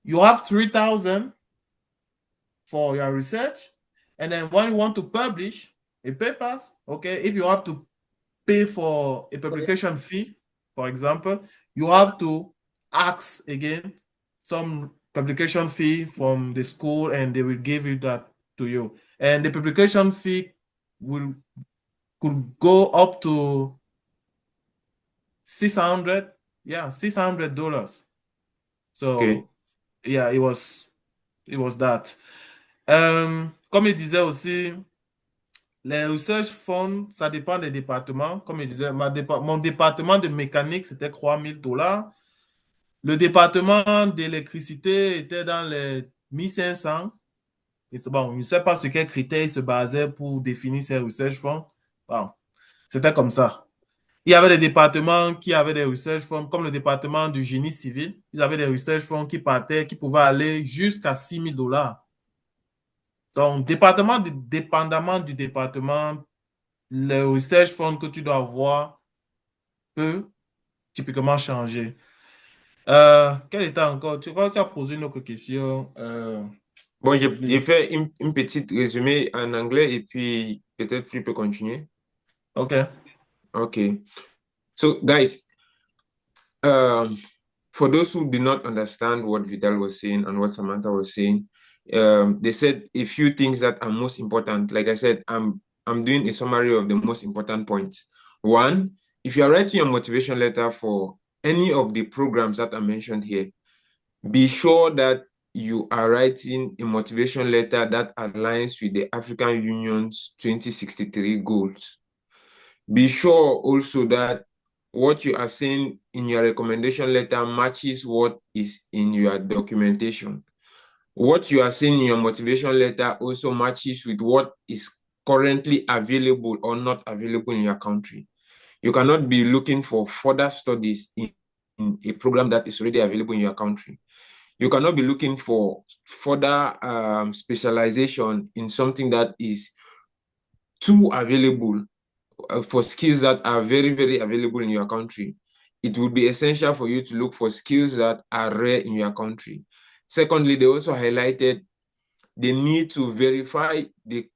you have 3,000 for your research. And then when you want to publish a papers, okay, if you have to pay for a publication fee, for example, you have to ask again some publication fee from the school and they will give you that to you. And the publication fee will could go up to 600, yeah, $600.
Okay.
So yeah, it was that. Comme il disait aussi, les research funds, ça dépend des départements. Comme il disait, mon département de mécanique, c'était $3,000. Le département d'électricité était dans les 1 500. Et c'est bon, je ne sais pas sur quels critères il se basait pour définir ces research funds. Bon, c'était comme ça. Il y avait des départements qui avaient des research funds, comme le département du génie civil. Ils avaient des research funds qui partaient, qui pouvaient aller jusqu'à $6,000. Donc, dépendamment du département, le research fund que tu dois avoir peut typiquement changer. Quel était encore? Tu crois que tu as posé une autre question?
Bon,
J'ai
j'ai
oublié.
fait une petite résumé en anglais et puis peut-être tu peux continuer.
OK.
OK. So, guys, for those who did not understand what Vidal was saying and what Samantha was saying, they said a few things that are most important. Like I said, I'm doing a summary of the most important points. One, if you are writing your motivation letter for any of the programs that are mentioned here, be sure that you are writing a motivation letter that aligns with the African Union's 2063 goals. Be sure also that what you are saying in your recommendation letter matches what is in your documentation. What you are saying in your motivation letter also matches with what is currently available or not available in your country. You cannot be looking for further studies in a program that is already available in your country. You cannot be looking for further specialization in something that is too available for skills that are very, very available in your country. It would be essential for you to look for skills that are rare in your country. Secondly, they also highlighted the need to verify the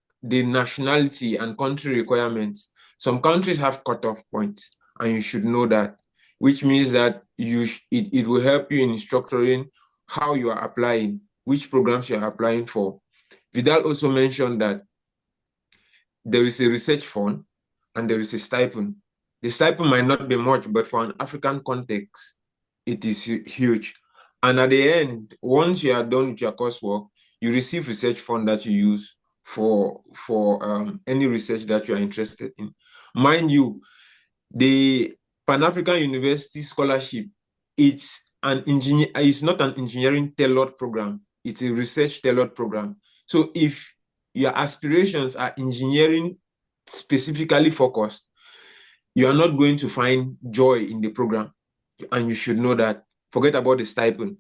nationality and country requirements. Some countries have cutoff points, and you should know that, which means that it will help you in structuring how you are applying, which programs you are applying for. Vidal also mentioned that there is a research fund and there is a stipend. The stipend might not be much, but for an African context, it is huge. And at the end, once you are done with your coursework, you receive research fund that you use for any research that you are interested in. Mind you, the Pan-African University Scholarship, it's not an engineering tailored program. It's a research tailored program. So if your aspirations are engineering specifically focused, you are not going to find joy in the program. And you should know that. Forget about the stipend.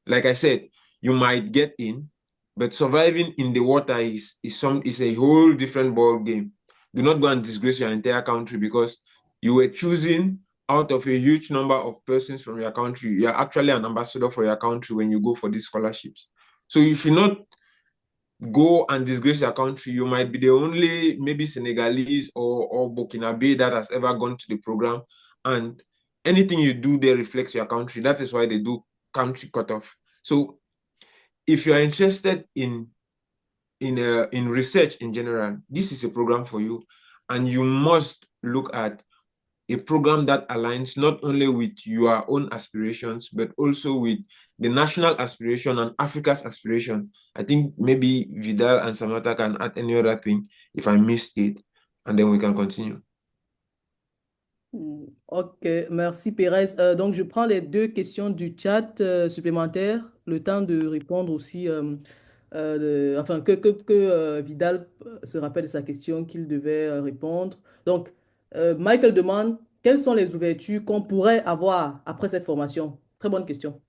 Like I said, you might get in, but surviving in the water is a whole different ball game. Do not go and disgrace your entire country because you were choosing out of a huge number of persons from your country. You are actually an ambassador for your country when you go for these scholarships. So you should not go and disgrace your country. You might be the only maybe Senegalese or Burkinabe that has ever gone to the program, and anything you do there reflects your country. That is why they do country cutoff. So if you are interested in research in general, this is a program for you, and you must look at a program that aligns not only with your own aspirations, but also with the national aspiration and Africa's aspiration. I think maybe Vidal and Samantha can add any other thing if I missed it, and then we can continue.
Ok, merci Pérez. Donc, je prends les deux questions du chat supplémentaires, le temps de répondre aussi, enfin, que Vidal se rappelle de sa question qu'il devait répondre. Donc, Michael demande, quelles sont les ouvertures qu'on pourrait avoir après cette formation? Très bonne question.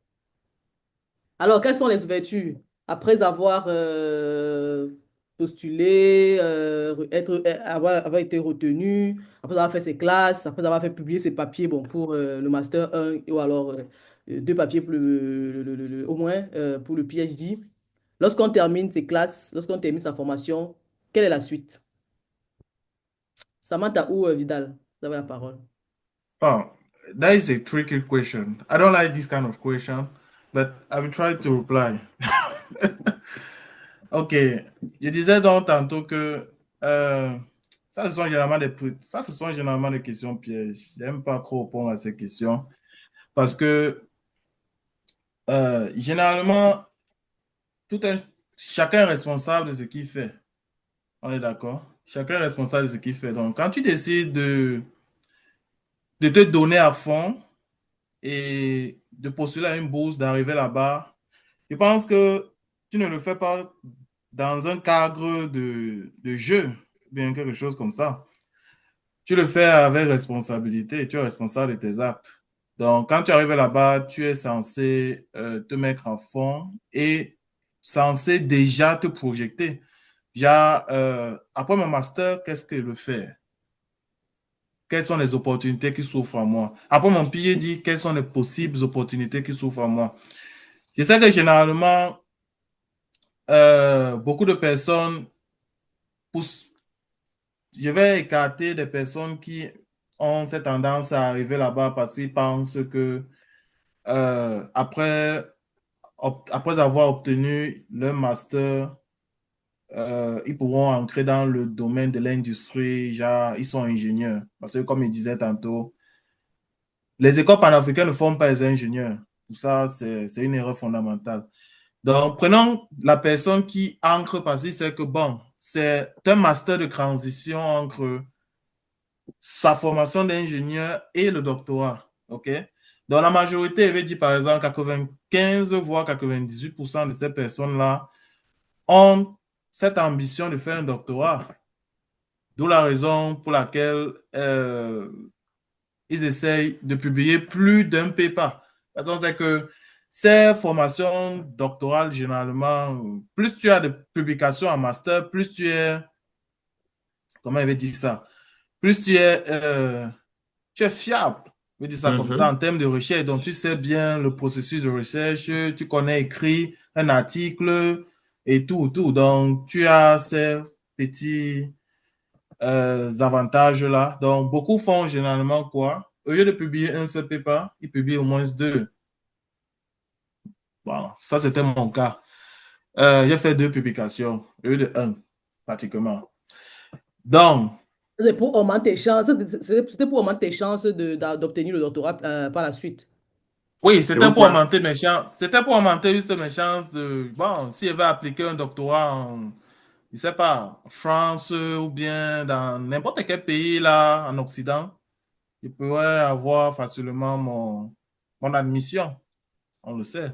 Alors, quelles sont les ouvertures après avoir postulé, avoir été retenu, après avoir fait ses classes, après avoir fait publier ses papiers bon, pour le Master 1 ou alors deux papiers au moins pour le PhD. Lorsqu'on termine ses classes, lorsqu'on termine sa formation, quelle est la suite? Samantha ou Vidal, vous avez la parole.
Oh, that is a tricky question. I don't like this kind of question, but I will try to reply. Ok, je disais donc tantôt que ça, ce sont généralement des questions pièges. J'aime pas trop répondre à ces questions parce que généralement, chacun est responsable de ce qu'il fait. On est d'accord? Chacun est responsable de ce qu'il fait. Donc, quand tu décides de te donner à fond et de postuler à une bourse, d'arriver là-bas, je pense que tu ne le fais pas dans un cadre de jeu, bien quelque chose comme ça. Tu le fais avec responsabilité, tu es responsable de tes actes. Donc, quand tu arrives là-bas, tu es censé te mettre à fond et censé déjà te projeter. Déjà, après mon master, qu'est-ce que je veux faire? Quelles sont les opportunités qui s'offrent à moi? Après mon PhD, quelles sont les possibles opportunités qui s'offrent à moi? Je sais que généralement, beaucoup de personnes poussent. Je vais écarter des personnes qui ont cette tendance à arriver là-bas parce qu'ils pensent que après avoir obtenu leur master, ils pourront entrer dans le domaine de l'industrie, genre, ils sont ingénieurs. Parce que, comme il disait tantôt, les écoles panafricaines ne forment pas les ingénieurs. Tout ça, c'est une erreur fondamentale. Donc, prenons la personne qui entre parce qu'il sait que, bon, c'est un master de transition entre sa formation d'ingénieur et le doctorat. OK? Donc, la majorité, avait dit, par exemple, 95 voire 98% de ces personnes-là ont cette ambition de faire un doctorat. D'où la raison pour laquelle ils essayent de publier plus d'un paper. La raison, c'est que ces formations doctorales, généralement, plus tu as de publications en master, plus tu es, comment il veut dire ça, plus tu es fiable. Je veux dire ça comme ça en termes de recherche. Donc, tu sais bien le processus de recherche, tu connais écrit un article et tout, tout. Donc, tu as ces petits avantages-là. Donc, beaucoup font généralement quoi? Au lieu de publier un seul paper, ils publient au moins deux. Bon, ça, c'était mon cas. J'ai fait deux publications au lieu de un, pratiquement. Donc,
C'est pour augmenter tes chances, c'était pour augmenter tes chances d'obtenir le doctorat par la suite.
oui,
Je
c'était
vous
pour
prends.
augmenter mes chances. C'était pour augmenter juste mes chances de, bon, si je vais appliquer un doctorat en, je sais pas, en France ou bien dans n'importe quel pays là, en Occident, je pourrais avoir facilement mon admission. On le sait.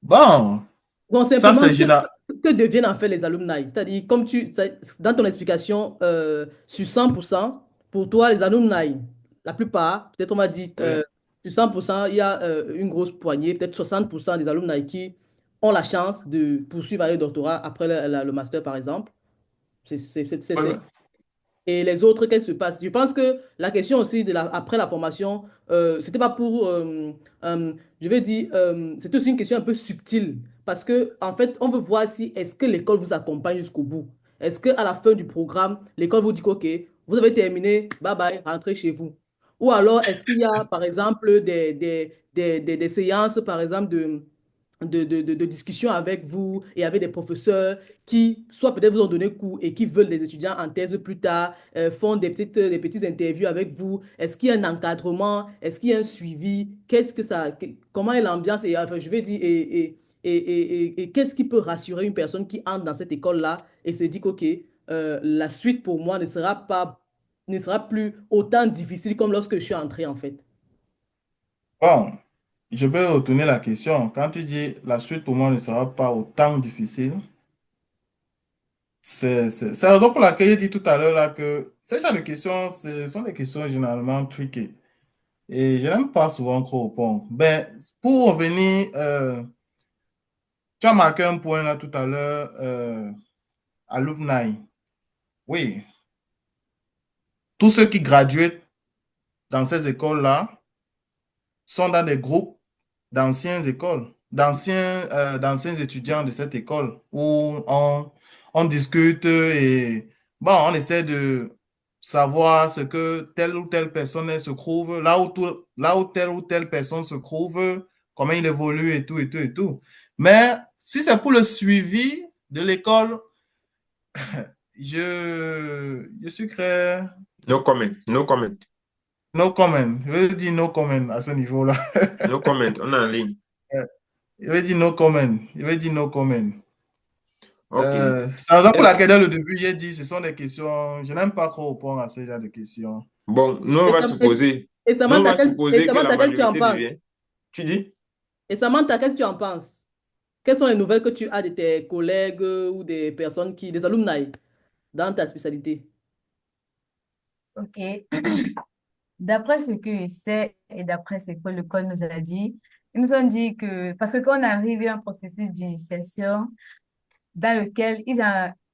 Bon,
Bon,
ça
simplement,
c'est général.
que deviennent en fait les alumni? C'est-à-dire, dans ton explication, sur 100%, pour toi, les alumni, la plupart, peut-être on m'a dit,
Ouais.
sur 100%, il y a une grosse poignée, peut-être 60% des alumni qui ont la chance de poursuivre le doctorat après le master, par exemple. C'est Et les autres, qu'est-ce qui se passe? Je pense que la question aussi après la formation, c'était pas pour, je vais dire, c'est aussi une question un peu subtile parce que en fait, on veut voir si est-ce que l'école vous accompagne jusqu'au bout. Est-ce que à la fin du programme, l'école vous dit OK, vous avez terminé, bye bye, rentrez chez vous. Ou alors, est-ce qu'il y a, par exemple, des séances, par exemple, de discussion avec vous et avec des professeurs qui, soit peut-être vous ont donné cours et qui veulent des étudiants en thèse plus tard, font des petites interviews avec vous. Est-ce qu'il y a un encadrement? Est-ce qu'il y a un suivi? Comment est l'ambiance? Et enfin, je vais dire, et qu'est-ce qui peut rassurer une personne qui entre dans cette école-là et se dit qu'OK, la suite pour moi ne sera plus autant difficile comme lorsque je suis entré en fait.
Bon, je peux retourner la question. Quand tu dis la suite pour moi ne sera pas autant difficile, c'est la raison pour laquelle j'ai dit tout à l'heure là que ces genre de questions, ce sont des questions généralement tricky. Et je n'aime pas souvent trop répondre. Ben, pour revenir, tu as marqué un point là tout à l'heure, alumni. Oui, tous ceux qui graduent dans ces écoles-là sont dans des groupes d'anciennes écoles, d'anciens étudiants de cette école où on discute et bon, on essaie de savoir ce que telle ou telle personne se trouve, là où telle ou telle personne se trouve, comment il évolue et tout, et tout, et tout. Mais si c'est pour le suivi de l'école, je suis très
No comment. No comment.
no comment. Je veux dire no comment à ce niveau-là.
No comment. On est en ligne.
Je vais dire no comment. Je vais dire no comment.
OK.
C'est la raison pour
Est-ce-
laquelle, dès le début, j'ai dit ce sont des questions. Je n'aime pas trop répondre à ce genre de questions.
Bon, nous, on
Et,
va
Sam- et,
supposer.
et
Nous, on
Samantha,
va supposer que la
Qu'est-ce que tu en
majorité
penses?
devient. Tu dis?
Et Samantha, qu'est-ce que tu en penses? Quelles sont les nouvelles que tu as de tes collègues ou des personnes des alumni dans ta spécialité?
Ok. D'après ce que je sais et d'après ce que le code nous a dit, ils nous ont dit que, parce que quand on arrive à un processus d'initiation dans lequel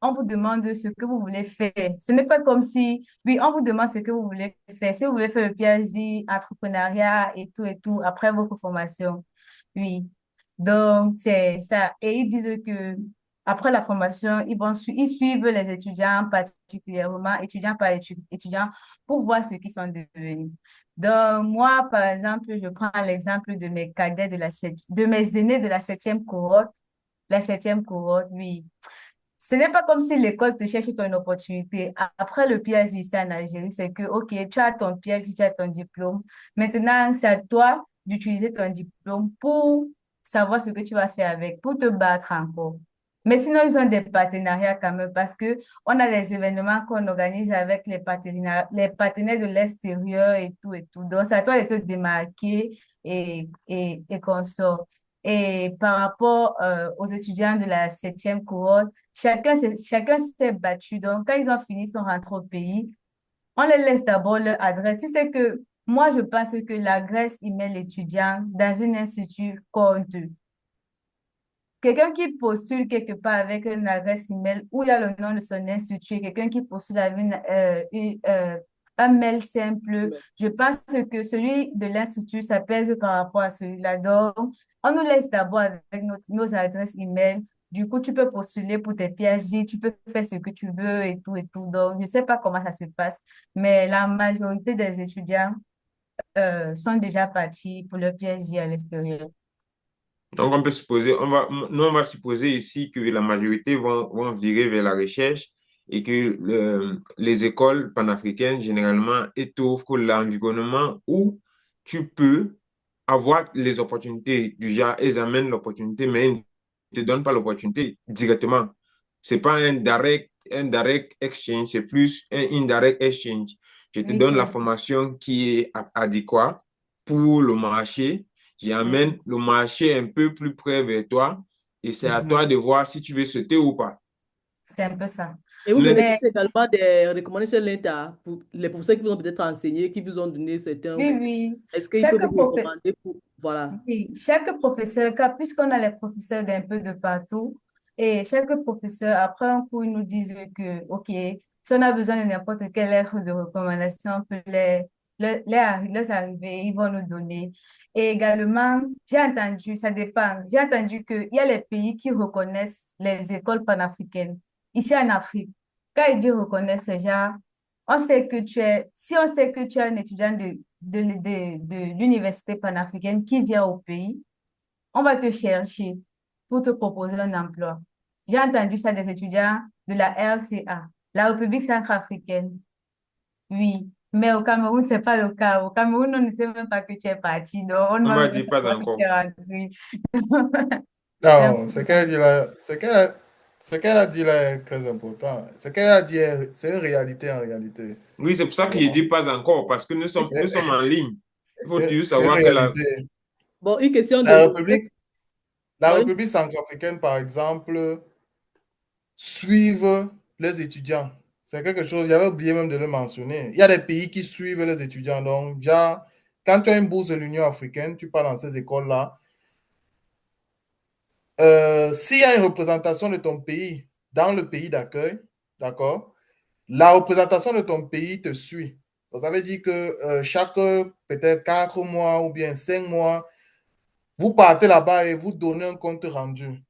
on vous demande ce que vous voulez faire. Ce n'est pas comme si, oui, on vous demande ce que vous voulez faire. Si vous voulez faire le PhD, entrepreneuriat et tout, après votre formation. Oui. Donc, c'est ça. Et ils disent que après la formation, ils suivent les étudiants, particulièrement étudiants par étudiants, pour voir ce qu'ils sont devenus. Donc, moi, par exemple, je prends l'exemple de mes cadets de mes aînés de la septième cohorte. La septième cohorte, oui. Ce n'est pas comme si l'école te cherche une opportunité. Après le PhD ici en Algérie, c'est que, OK, tu as ton PhD, tu as ton diplôme. Maintenant, c'est à toi d'utiliser ton diplôme pour savoir ce que tu vas faire avec, pour te battre encore. Mais sinon, ils ont des partenariats quand même parce que on a des événements qu'on organise avec les partenaires de l'extérieur et tout et tout. Donc, c'est à toi de te démarquer et qu'on sort. Et par rapport aux étudiants de la septième cohorte, chacun s'est battu. Donc, quand ils ont fini, ils sont rentrés au pays. On les laisse d'abord leur adresse. Tu sais que moi, je pense que l'adresse email étudiant dans un institut compte. Quelqu'un qui postule quelque part avec une adresse email où il y a le nom de son institut, et quelqu'un qui postule avec un mail simple, je pense que celui de l'institut, ça pèse par rapport à celui-là. Donc, on nous laisse d'abord avec nos adresses email. Du coup, tu peux postuler pour tes PhD, tu peux faire ce que tu veux et tout et tout. Donc, je ne sais pas comment ça se passe, mais la majorité des étudiants sont déjà partis pour le PhD à l'extérieur.
Donc, on peut supposer, nous, on va supposer ici que la majorité vont virer vers la recherche et que les écoles panafricaines, généralement, étoffent l'environnement où tu peux avoir les opportunités. Du genre, elles amènent l'opportunité, mais ils ne te donnent pas l'opportunité directement. Ce n'est pas un direct exchange, c'est plus un indirect exchange. Je te
Oui,
donne
c'est
la formation qui est adéquate pour le marché.
oui.
J'amène le marché un peu plus près vers toi et c'est à toi
Mhm.
de voir si tu veux sauter ou pas.
C'est un peu ça.
Et vous
Ne-
Mais
bénéficiez également des recommandations letters pour les professeurs qui vous ont peut-être enseigné, qui vous ont donné certains
oui,
cours.
oui.
Est-ce qu'ils
Chaque
peuvent vous
professeur,
recommander pour... Voilà.
oui, chaque professeur, car puisqu'on a les professeurs d'un peu de partout, et chaque professeur, après un cours, ils nous disent que, OK, si on a besoin de n'importe quelle lettre de recommandation, on peut les arriver, ils vont nous donner. Et également, j'ai entendu, ça dépend, j'ai entendu qu'il y a les pays qui reconnaissent les écoles panafricaines. Ici en Afrique, quand ils disent reconnaissent, c'est genre, si on sait que tu es un étudiant de l'université panafricaine qui vient au pays, on va te chercher pour te proposer un emploi. J'ai entendu ça des étudiants de la RCA, la République centrafricaine. Oui, mais au Cameroun, c'est pas le cas. Au Cameroun, on ne sait même pas que tu es parti, donc on ne
On
va
va
même pas
dire pas
savoir que tu
encore.
es rentré. C'est un
Non,
peu ça.
ce qu'elle a dit là est très important. Ce qu'elle a dit, c'est une réalité en réalité.
Oui, c'est pour ça
Tu
que je
vois.
dis pas encore parce que nous sommes en ligne. Il faut toujours
C'est une
savoir que la...
réalité.
Bon, une question
La
de...
République, la
bon,
République centrafricaine, par exemple, suivent les étudiants. C'est quelque chose, j'avais oublié même de le mentionner. Il y a des pays qui suivent les étudiants. Donc, déjà, quand tu as une bourse de l'Union africaine, tu pars dans ces écoles-là. S'il y a une représentation de ton pays dans le pays d'accueil, d'accord, la représentation de ton pays te suit. Donc, ça veut dire que chaque peut-être 4 mois ou bien 5 mois, vous partez là-bas et vous donnez un compte rendu.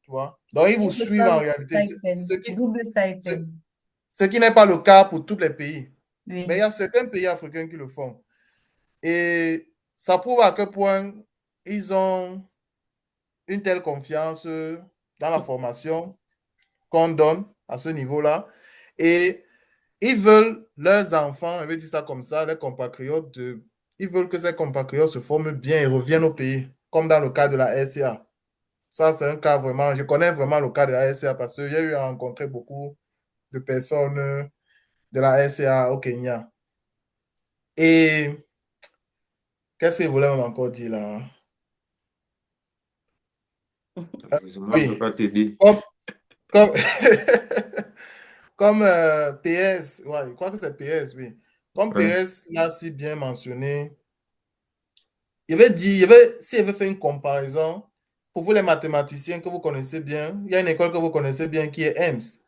Tu vois? Donc, ils vous
Double
suivent
ça,
en
le
réalité.
stipend. Double
Ce,
stipend.
ce qui n'est pas le cas pour tous les pays. Mais il y
Oui.
a certains pays africains qui le font. Et ça prouve à quel point ils ont une telle confiance dans la formation qu'on donne à ce niveau-là. Et ils veulent leurs enfants, on veut dire ça comme ça, les compatriotes, ils veulent que ces compatriotes se forment bien et reviennent au pays, comme dans le cas de la RCA. Ça, c'est un cas vraiment, je connais vraiment le cas de la RCA parce que j'ai eu à rencontrer beaucoup de personnes de la RCA au Kenya. Et qu'est-ce que je voulais encore dire là?
Malheureusement, je ne peux
Oui,
pas t'aider.
comme, comme, comme PS, ouais, je crois que c'est PS, oui. Comme
Ouais.
PS l'a si bien mentionné, s'il veut faire une comparaison, pour vous les mathématiciens que vous connaissez bien, il y a une école que vous connaissez bien qui est EMS.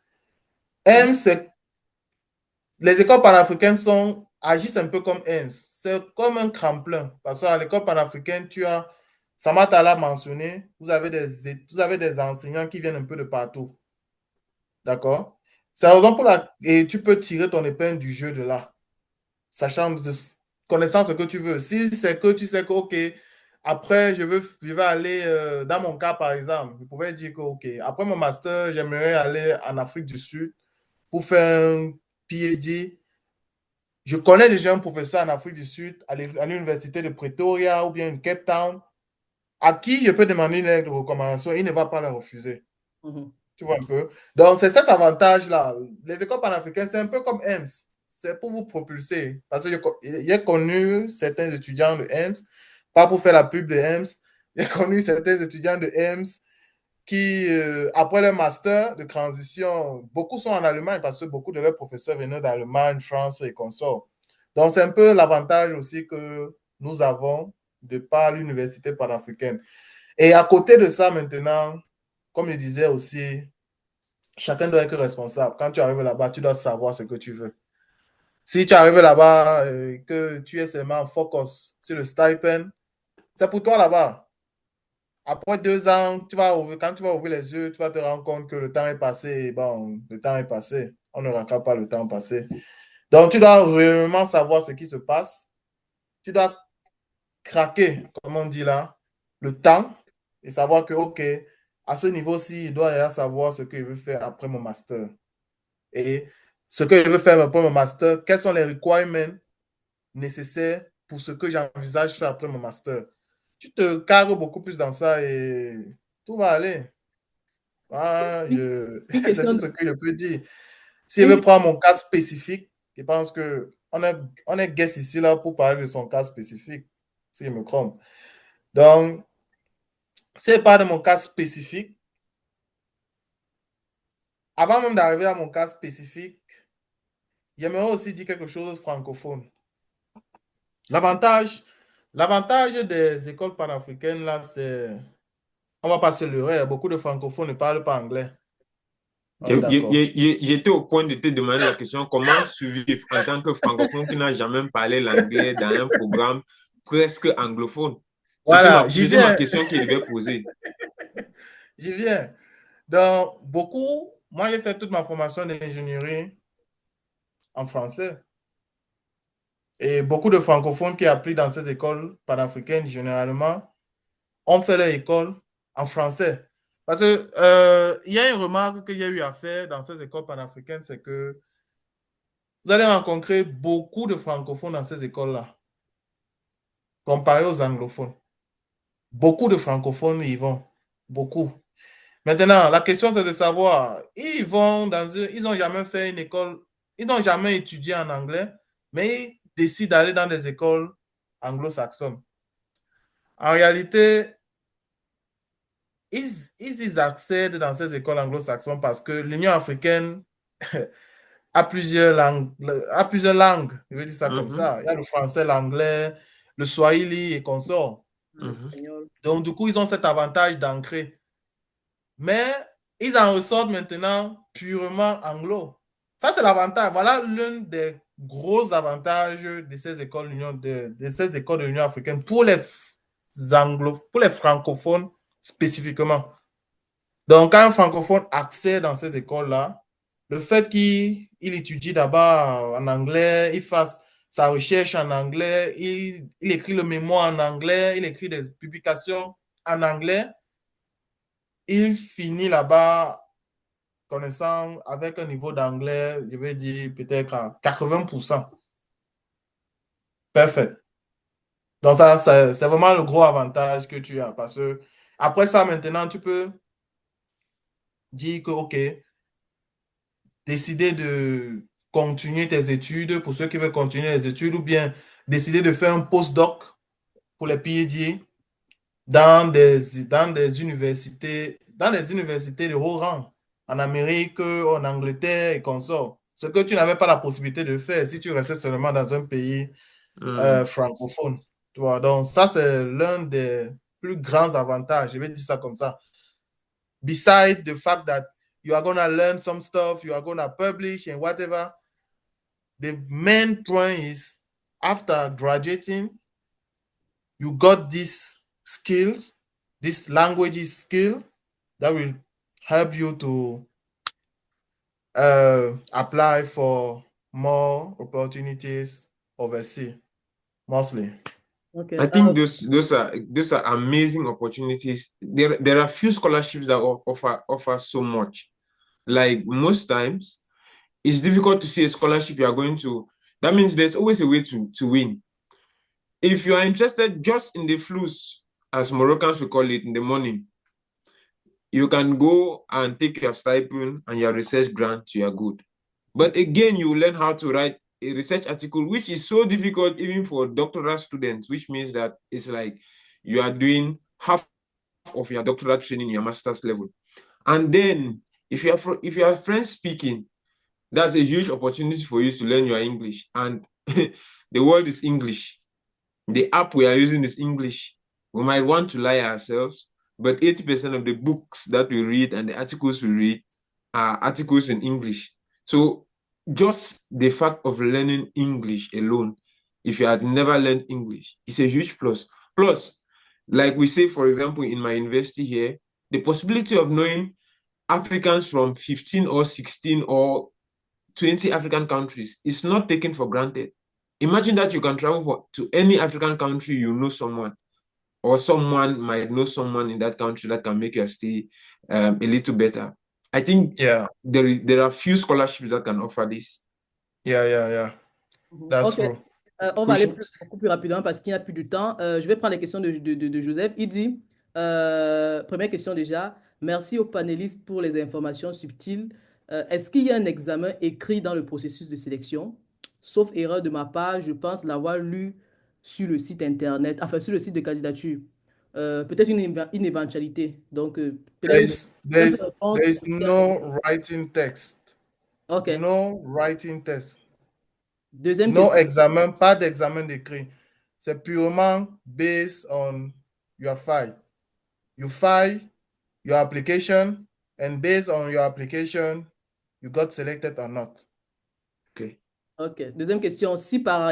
mhm.
EMS, les écoles panafricaines agissent un peu comme EMS. C'est comme un tremplin. Parce qu'à l'école panafricaine, tu as, Samantha l'a mentionné, vous avez des enseignants qui viennent un peu de partout. D'accord? C'est la raison pour laquelle et tu peux tirer ton épingle du jeu de là, sachant, connaissant ce que tu veux. Si c'est que tu sais que, OK, après, je vais aller, dans mon cas, par exemple, je pouvais dire que, OK, après mon master, j'aimerais aller en Afrique du Sud pour faire un PhD. Je connais déjà un professeur en Afrique du Sud, à l'université de Pretoria ou bien de Cape Town, à qui je peux demander une lettre de recommandation, il ne va pas la refuser.
Mhm.
Tu vois un peu? Donc, c'est cet avantage-là. Les écoles panafricaines, c'est un peu comme EMS. C'est pour vous propulser. Parce que j'ai connu certains étudiants de EMS, pas pour faire la pub de EMS, j'ai connu certains étudiants de EMS qui, après leur master de transition, beaucoup sont en Allemagne parce que beaucoup de leurs professeurs venaient d'Allemagne, France et consorts. Donc, c'est un peu l'avantage aussi que nous avons de par l'université panafricaine. Et à côté de ça, maintenant, comme je disais aussi, chacun doit être responsable. Quand tu arrives là-bas, tu dois savoir ce que tu veux. Si tu arrives là-bas, que tu es seulement focus sur le stipend, c'est pour toi là-bas. Après 2 ans, quand tu vas ouvrir les yeux, tu vas te rendre compte que le temps est passé. Et bon, le temps est passé. On ne rattrape pas le temps passé. Donc, tu dois vraiment savoir ce qui se passe. Tu dois craquer, comme on dit là, le temps et savoir que, OK, à ce niveau-ci, il doit déjà savoir ce qu'il veut faire après mon master. Et ce que je veux faire après mon master, quels sont les requirements nécessaires pour ce que j'envisage faire après mon master. Tu te carres beaucoup plus dans ça et tout va aller. Ah,
Une une
c'est
question,
tout ce que je peux dire. Si je
une,
veux prendre mon cas spécifique, je pense que on est guest ici là pour parler de son cas spécifique, si je me trompe. Donc, si je parle de mon cas spécifique, avant même d'arriver à mon cas spécifique, j'aimerais aussi dire quelque chose francophone. L'avantage, l'avantage des écoles panafricaines, là, c'est, on va pas se leurrer, beaucoup de francophones ne parlent pas anglais. On est d'accord.
J'étais au point de te demander la question, comment survivre en tant que francophone qui n'a jamais parlé l'anglais dans un programme presque anglophone? C'était
Voilà, j'y
c'était ma
viens,
question qu'il devait poser.
j'y viens. Donc, moi j'ai fait toute ma formation d'ingénierie en français. Et beaucoup de francophones qui appliquent dans ces écoles panafricaines, généralement, ont fait leur école en français. Parce que il y a une remarque que j'ai eu à faire dans ces écoles panafricaines, c'est que vous allez rencontrer beaucoup de francophones dans ces écoles-là, comparé aux anglophones. Beaucoup de francophones y vont. Beaucoup. Maintenant, la question, c'est de savoir, ils n'ont jamais fait une école, ils n'ont jamais étudié en anglais, mais ils décident d'aller dans des écoles anglo-saxonnes. En réalité, ils accèdent dans ces écoles anglo-saxonnes parce que l'Union africaine a plusieurs langues, je vais dire ça comme
Mhm,
ça. Il y a le français, l'anglais, le swahili et consorts.
mhm.
l'espagnol.
Donc, du coup, ils ont cet avantage d'ancrer. Mais ils en ressortent maintenant purement anglo. Ça, c'est l'avantage. Voilà l'un des gros avantages de ces écoles, de ces écoles de l'Union africaine pour pour les francophones spécifiquement. Donc, quand un francophone accède dans ces écoles-là, le fait qu'il étudie d'abord en anglais, il fasse sa recherche en anglais, il écrit le mémoire en anglais, il écrit des publications en anglais, il finit là-bas connaissant avec un niveau d'anglais, je vais dire peut-être à 80%. Parfait. Donc, ça, c'est vraiment le gros avantage que tu as parce que après ça, maintenant, tu peux dire que, OK, décider de continuer tes études pour ceux qui veulent continuer les études ou bien décider de faire un postdoc pour les PhD dans des universités de haut rang en Amérique, en Angleterre et consorts. Ce que tu n'avais pas la possibilité de faire si tu restais seulement dans un pays
Mm.
francophone. Tu vois? Donc, ça, c'est l'un des plus grands avantages. Je vais dire ça comme ça. Besides the fact that you are going to learn some stuff, you are going to publish and whatever, the main point is after graduating, you got these skills, this language skill that will help you to apply for more opportunities overseas, mostly.
Okay.
I think those are amazing opportunities. There are few scholarships that offer so much. Like most times, it's difficult to see a scholarship you are going to. That means there's always a way to win. If you are interested just in the flus, as Moroccans we call it, in the morning, you can go and take your stipend and your research grant, you are good. But again, you learn how to write a research article, which is so difficult even for doctoral students, which means that it's like you are doing half of your doctoral training in your master's level. And then if you are French speaking, that's a huge opportunity for you to learn your English. And the world is English. The app we are using is English. We might want to lie ourselves, but 80% of the books that we read and the articles we read are articles in English. So just the fact of learning English alone, if you had never learned English, is a huge plus. Plus, like we say, for example, in my university here, the possibility of knowing Africans from 15 or 16 or 20 African countries is not taken for granted. Imagine that you can travel to any African country, you know someone, or someone might know someone in that country that can make your stay a little better. I think there are few scholarships that can offer this.
Yeah. That's
Ok.
true.
On va aller beaucoup plus rapidement parce qu'il n'y a plus de temps. Je vais prendre les questions de Joseph. Il dit, première question déjà, merci aux panélistes pour les informations subtiles. Est-ce qu'il y a un examen écrit dans le processus de sélection? Sauf erreur de ma part, je pense l'avoir lu sur le site internet, enfin sur le site de candidature. Peut-être une éventualité. Donc, peut-être
There is no writing text.
Ok.
No writing test.
Deuxième
No
question.
examen, pas d'examen d'écrit. C'est purement based on your file. You file your application, and based on your application, you got selected or not.
Ok. Deuxième question. Si par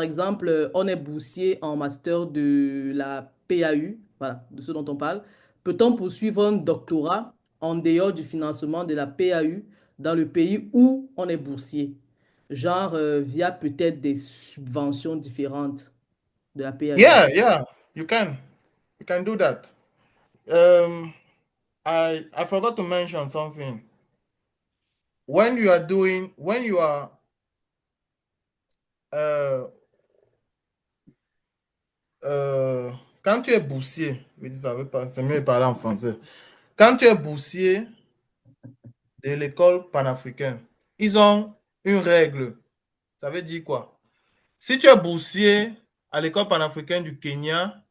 exemple, on est boursier en master de la PAU, voilà, de ce dont on parle, peut-on poursuivre un doctorat en dehors du financement de la PAU dans le pays où on est boursier? Genre via peut-être des subventions différentes de la PAU.
Yeah, you can do that. I forgot to mention something. When you are quand tu es boursier, c'est mieux de parler en français. Quand tu es boursier de l'école panafricaine, ils ont une règle. Ça veut dire quoi? Si tu es boursier à l'école panafricaine du Kenya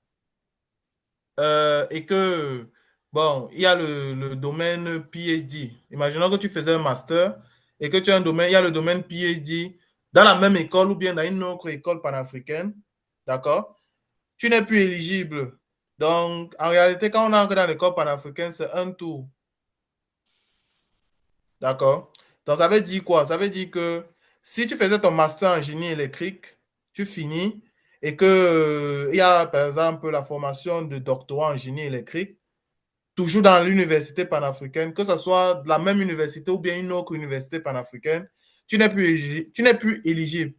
et que, bon, il y a le domaine PhD. Imaginons que tu faisais un master et que tu as il y a le domaine PhD dans la même école ou bien dans une autre école panafricaine, d'accord? Tu n'es plus éligible. Donc, en réalité, quand on entre dans l'école panafricaine, c'est un tour. D'accord? Donc, ça veut dire quoi? Ça veut dire que si tu faisais ton master en génie électrique, tu finis et que il y a, par exemple, la formation de doctorat en génie électrique, toujours dans l'université panafricaine, que ce soit de la même université ou bien une autre université panafricaine, tu n'es plus éligible.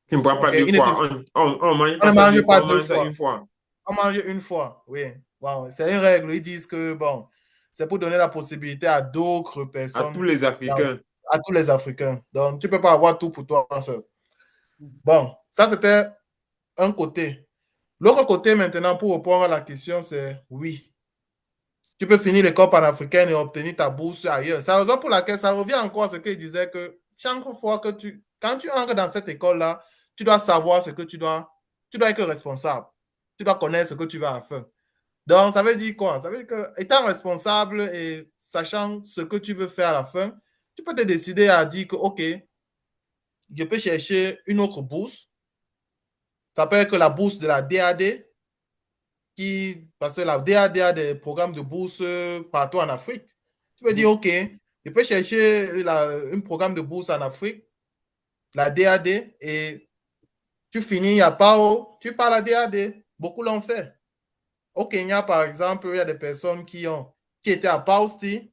Tu ne prends pas deux fois. On mange
On ne mange pas deux
fois.
fois.
Une fois.
On mange une fois, oui. Wow. C'est une règle. Ils disent que, bon, c'est pour donner la possibilité à d'autres personnes.
À tous les Africains.
À tous les Africains. Donc, tu ne peux pas avoir tout pour toi seul. Bon, ça, c'était un côté. L'autre côté, maintenant, pour répondre à la question, c'est oui. Tu peux finir l'école panafricaine et obtenir ta bourse ailleurs. C'est la raison pour laquelle ça revient encore à ce qu'il disait que chaque fois que quand tu entres dans cette école-là, tu dois savoir ce que tu dois être responsable. Tu dois connaître ce que tu vas faire. Donc, ça veut dire quoi? Ça veut dire que étant responsable et sachant ce que tu veux faire à la fin, tu peux te décider à dire que, OK, je peux chercher une autre bourse. Ça peut être la bourse de la DAD, parce que la DAD a des programmes de bourse partout en Afrique. Tu peux dire, OK, je peux chercher un programme de bourse en Afrique, la DAD, et tu finis à PAO, tu pars à la DAD. Beaucoup l'ont fait. Au Kenya, par exemple, il y a des personnes qui étaient à Pausti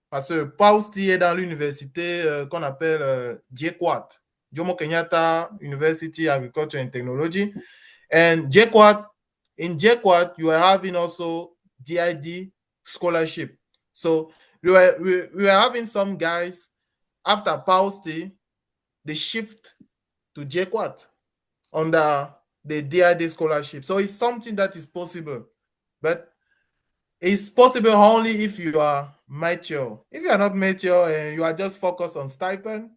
Parce que Pausti est dans l'université qu'on appelle JKUAT, Jomo Kenyatta University Agriculture and Technology. And JKUAT, in JKUAT, you are having also DID scholarship. So we were having some guys after Pausti, they shift to JKUAT under the DID scholarship. So it's something that is possible, but it's possible only if you are mature. If you are not mature and you are just focused on stipend,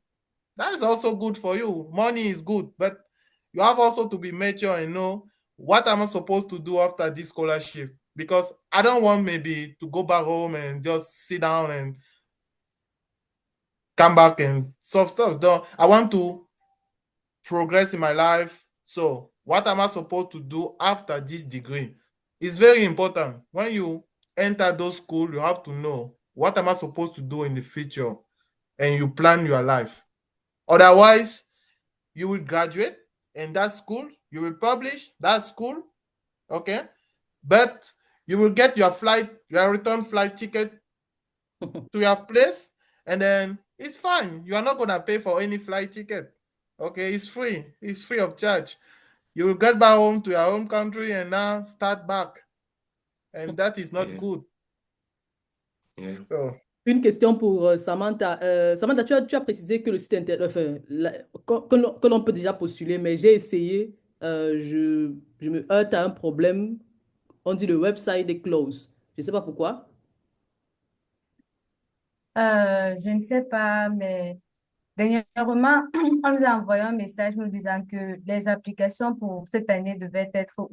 that is also good for you. Money is good, but you have also to be mature and know what am I supposed to do after this scholarship, because I don't want maybe to go back home and just sit down and come back and solve stuff. No, I want to progress in my life. So what am I supposed to do after this degree? It's very important. When you enter those schools, you have to know what am I supposed to do in the future, and you plan your life. Otherwise, you will graduate in that school, you will publish that school, okay? But you will get your return flight ticket to your place, and then it's fine. You are not gonna pay for any flight ticket. Okay, it's free of charge. You will get back home to your home country and now start back. And that is not
Yeah.
good.
Yeah.
So
Une question pour Samantha. Samantha, tu as précisé que le site internet, enfin, que l'on peut déjà postuler, mais j'ai essayé, je me heurte à un problème. On dit le website est close. Je ne sais pas pourquoi.
Je ne sais pas, mais dernièrement, on nous a envoyé un message nous disant que les applications pour cette année devaient être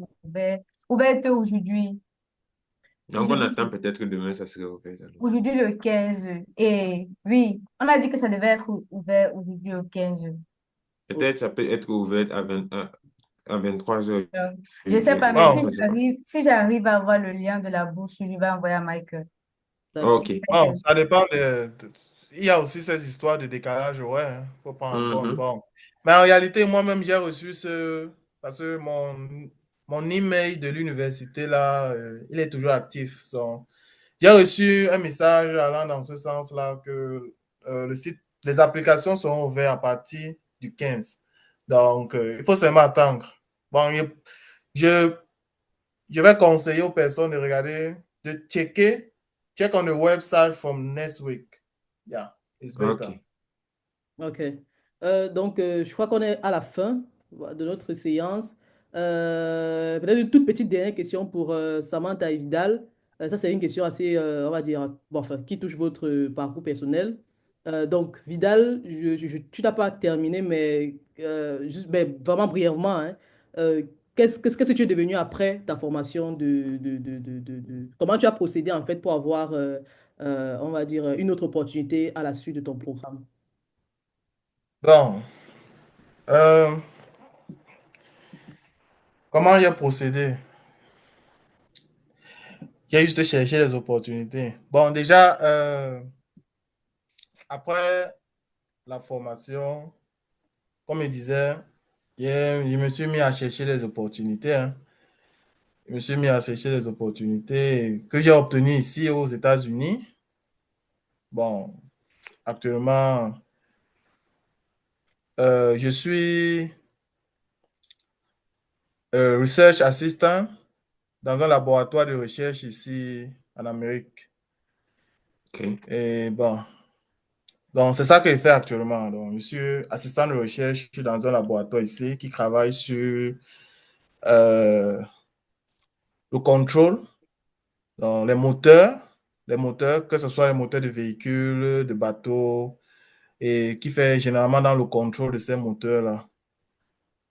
ouvertes aujourd'hui.
Donc, on attend peut-être que demain, ça serait ouvert. Alors.
Aujourd'hui, le 15. Et oui, on a dit que ça devait être ouvert aujourd'hui au 15.
Peut-être ça peut être ouvert à 23 heures.
Donc, je ne sais pas, mais
Wow.
si j'arrive à avoir le lien de la bourse, je vais envoyer à Michael.
OK.
Bon, ça dépend il y a aussi ces histoires de décalage, ouais, hein, faut prendre en compte. Bon. Mais en réalité, moi-même, j'ai reçu parce que mon email de l'université, là, il est toujours actif. J'ai reçu un message allant dans ce sens-là que le site, les applications seront ouvertes à partir du 15. Donc, il faut seulement attendre. Bon, je vais conseiller aux personnes de regarder, de check on the website from next week. Yeah, it's better.
OK. Donc, je crois qu'on est à la fin de notre séance. Peut-être une toute petite dernière question pour Samantha et Vidal. Ça, c'est une question assez, on va dire, bon, enfin, qui touche votre parcours personnel. Donc, Vidal, tu n'as pas terminé, mais juste, ben, vraiment brièvement, hein, qu'est-ce que tu es devenu après ta formation comment tu as procédé, en fait, pour avoir, on va dire, une autre opportunité à la suite de ton programme?
Bon, comment j'ai procédé? J'ai juste cherché les opportunités. Bon, déjà, après la formation, comme je disais, je me suis mis à chercher les opportunités. Hein. Je me suis mis à chercher les opportunités que j'ai obtenues ici aux États-Unis. Bon, actuellement, je suis research assistant dans un laboratoire de recherche ici en Amérique.
OK.
Et bon, donc c'est ça que je fais actuellement. Donc, je suis assistant de recherche dans un laboratoire ici qui travaille sur le contrôle, donc les moteurs, que ce soit les moteurs de véhicules, de bateaux, et qui fait généralement dans le contrôle de ces moteurs-là.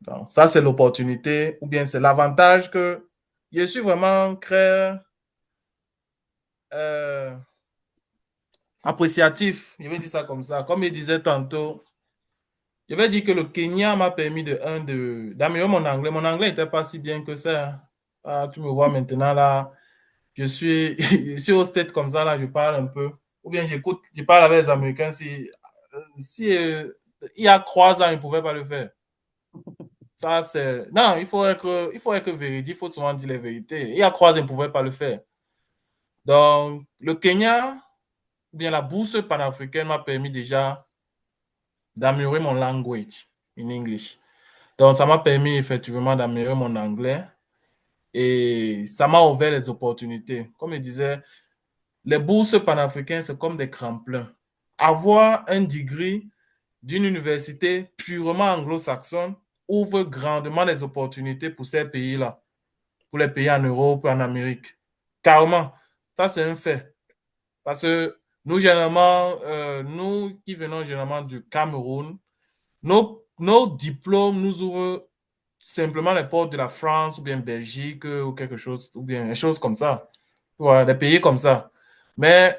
Donc, ça, c'est l'opportunité, ou bien c'est l'avantage que je suis vraiment très appréciatif, je vais dire ça comme ça. Comme je disais tantôt, je vais dire que le Kenya m'a permis d'améliorer mon anglais. Mon anglais n'était pas si bien que ça. Ah, tu me vois maintenant là, je suis au stade comme ça, là, je parle un peu. Ou bien je parle avec les Américains. Il y a 3 ans, ils ne pouvaient pas le faire. Ça, c'est... Non, il faut être véridique, il faut souvent dire les vérités. Il y a 3 ans, ils ne pouvaient pas le faire. Donc, le Kenya bien la bourse panafricaine m'a permis déjà d'améliorer mon language in English. Donc, ça m'a permis effectivement d'améliorer mon anglais et ça m'a ouvert les opportunités. Comme je disais, les bourses panafricaines, c'est comme des tremplins. Avoir un degré d'une université purement anglo-saxonne ouvre grandement les opportunités pour ces pays-là, pour les pays en Europe et en Amérique. Carrément, ça c'est un fait. Parce que nous, généralement, nous qui venons généralement du Cameroun, nos diplômes nous ouvrent simplement les portes de la France ou bien Belgique ou quelque chose, ou bien des choses comme ça. Voilà, des pays comme ça. Mais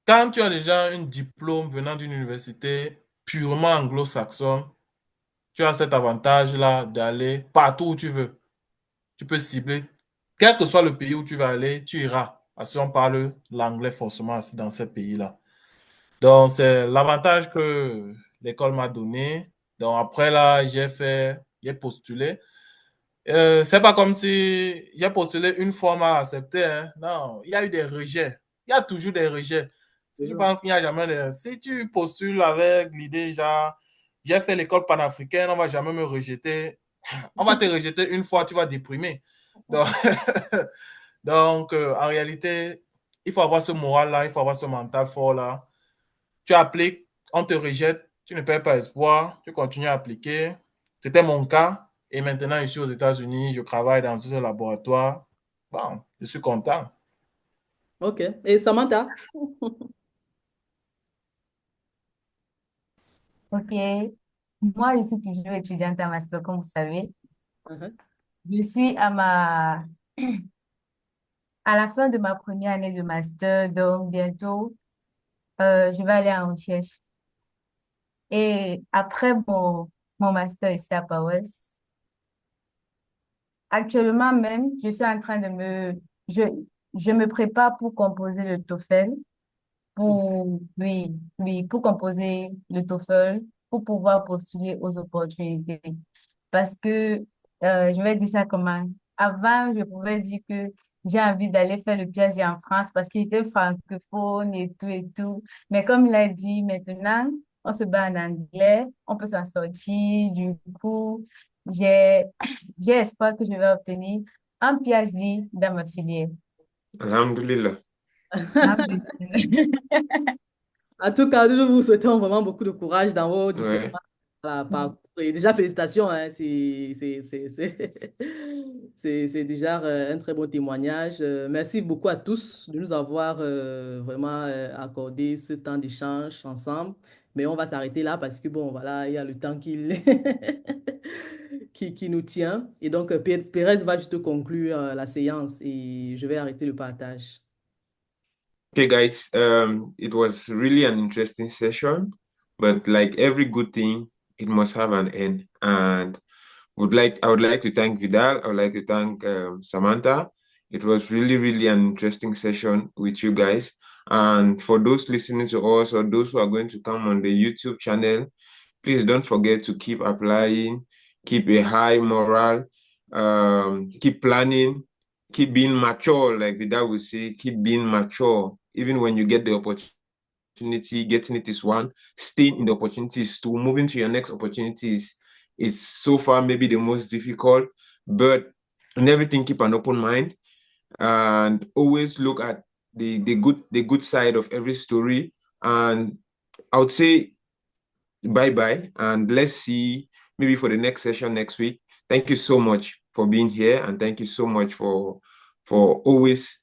quand tu as déjà un diplôme venant d'une université purement anglo-saxonne, tu as cet avantage-là d'aller partout où tu veux. Tu peux cibler, quel que soit le pays où tu vas aller, tu iras. Parce qu'on parle l'anglais forcément dans ces pays-là. Donc, c'est l'avantage que l'école m'a donné. Donc, après, là, j'ai postulé. C'est pas comme si j'ai postulé une fois, m'a accepté. Hein. Non, il y a eu des rejets. Il y a toujours des rejets. Je pense qu'il n'y a jamais de... Si tu postules avec l'idée, genre, j'ai fait l'école panafricaine, on va jamais me rejeter. On va te rejeter une fois, tu vas déprimer. Donc, donc en réalité, il faut avoir ce moral-là, il faut avoir ce mental fort-là. Tu appliques, on te rejette, tu ne perds pas espoir, tu continues à appliquer. C'était mon cas. Et maintenant, je suis aux États-Unis, je travaille dans un laboratoire. Bon, je suis content.
OK. Et Samantha?
Ok. Moi, je suis toujours étudiante en master, comme vous savez.
Uh-huh.
Je suis à la fin de ma première année de master, donc bientôt, je vais aller en recherche. Et après mon master ici à Powell, actuellement même, je suis en train je, je me prépare pour composer le TOEFL, oui, pour composer le TOEFL, pour pouvoir postuler aux opportunités. Parce que, je vais dire ça comment, avant, je pouvais dire que j'ai envie d'aller faire le PhD en France parce qu'il était francophone et tout et tout. Mais comme il a dit, maintenant, on se bat en anglais, on peut s'en sortir. Du coup, j'ai, j'ai espoir que je vais obtenir un PhD dans ma filière.
Alhamdulillah.
En tout cas, nous vous souhaitons vraiment beaucoup de courage dans vos différents
Ouais.
parcours. Et déjà, félicitations, hein, c'est déjà un très bon témoignage. Merci beaucoup à tous de nous avoir vraiment accordé ce temps d'échange ensemble. Mais on va s'arrêter là parce que, bon, voilà, il y a le temps qui nous tient. Et donc, Pérez va juste conclure la séance et je vais arrêter le partage.
Okay, guys, it was really an interesting session, but like every good thing, it must have an end. And I would like to thank Vidal. I would like to thank Samantha. It was really, really an interesting session with you guys. And for those listening to us or those who are going to come on the YouTube channel, please don't forget to keep applying, keep a high morale, keep planning, keep being mature, like Vidal would say, keep being mature. Even when you get the opportunity, getting it is one, staying in the opportunities two, moving to your next opportunities is so far maybe the most difficult, but in everything, keep an open mind and always look at the good side of every story. And I would say bye and let's see maybe for the next session next week. Thank you so much for being here, and thank you so much for always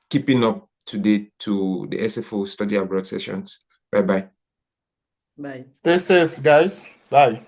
keeping up to date to the SFO study abroad sessions. Bye.
Bye.
Stay safe, guys. Bye.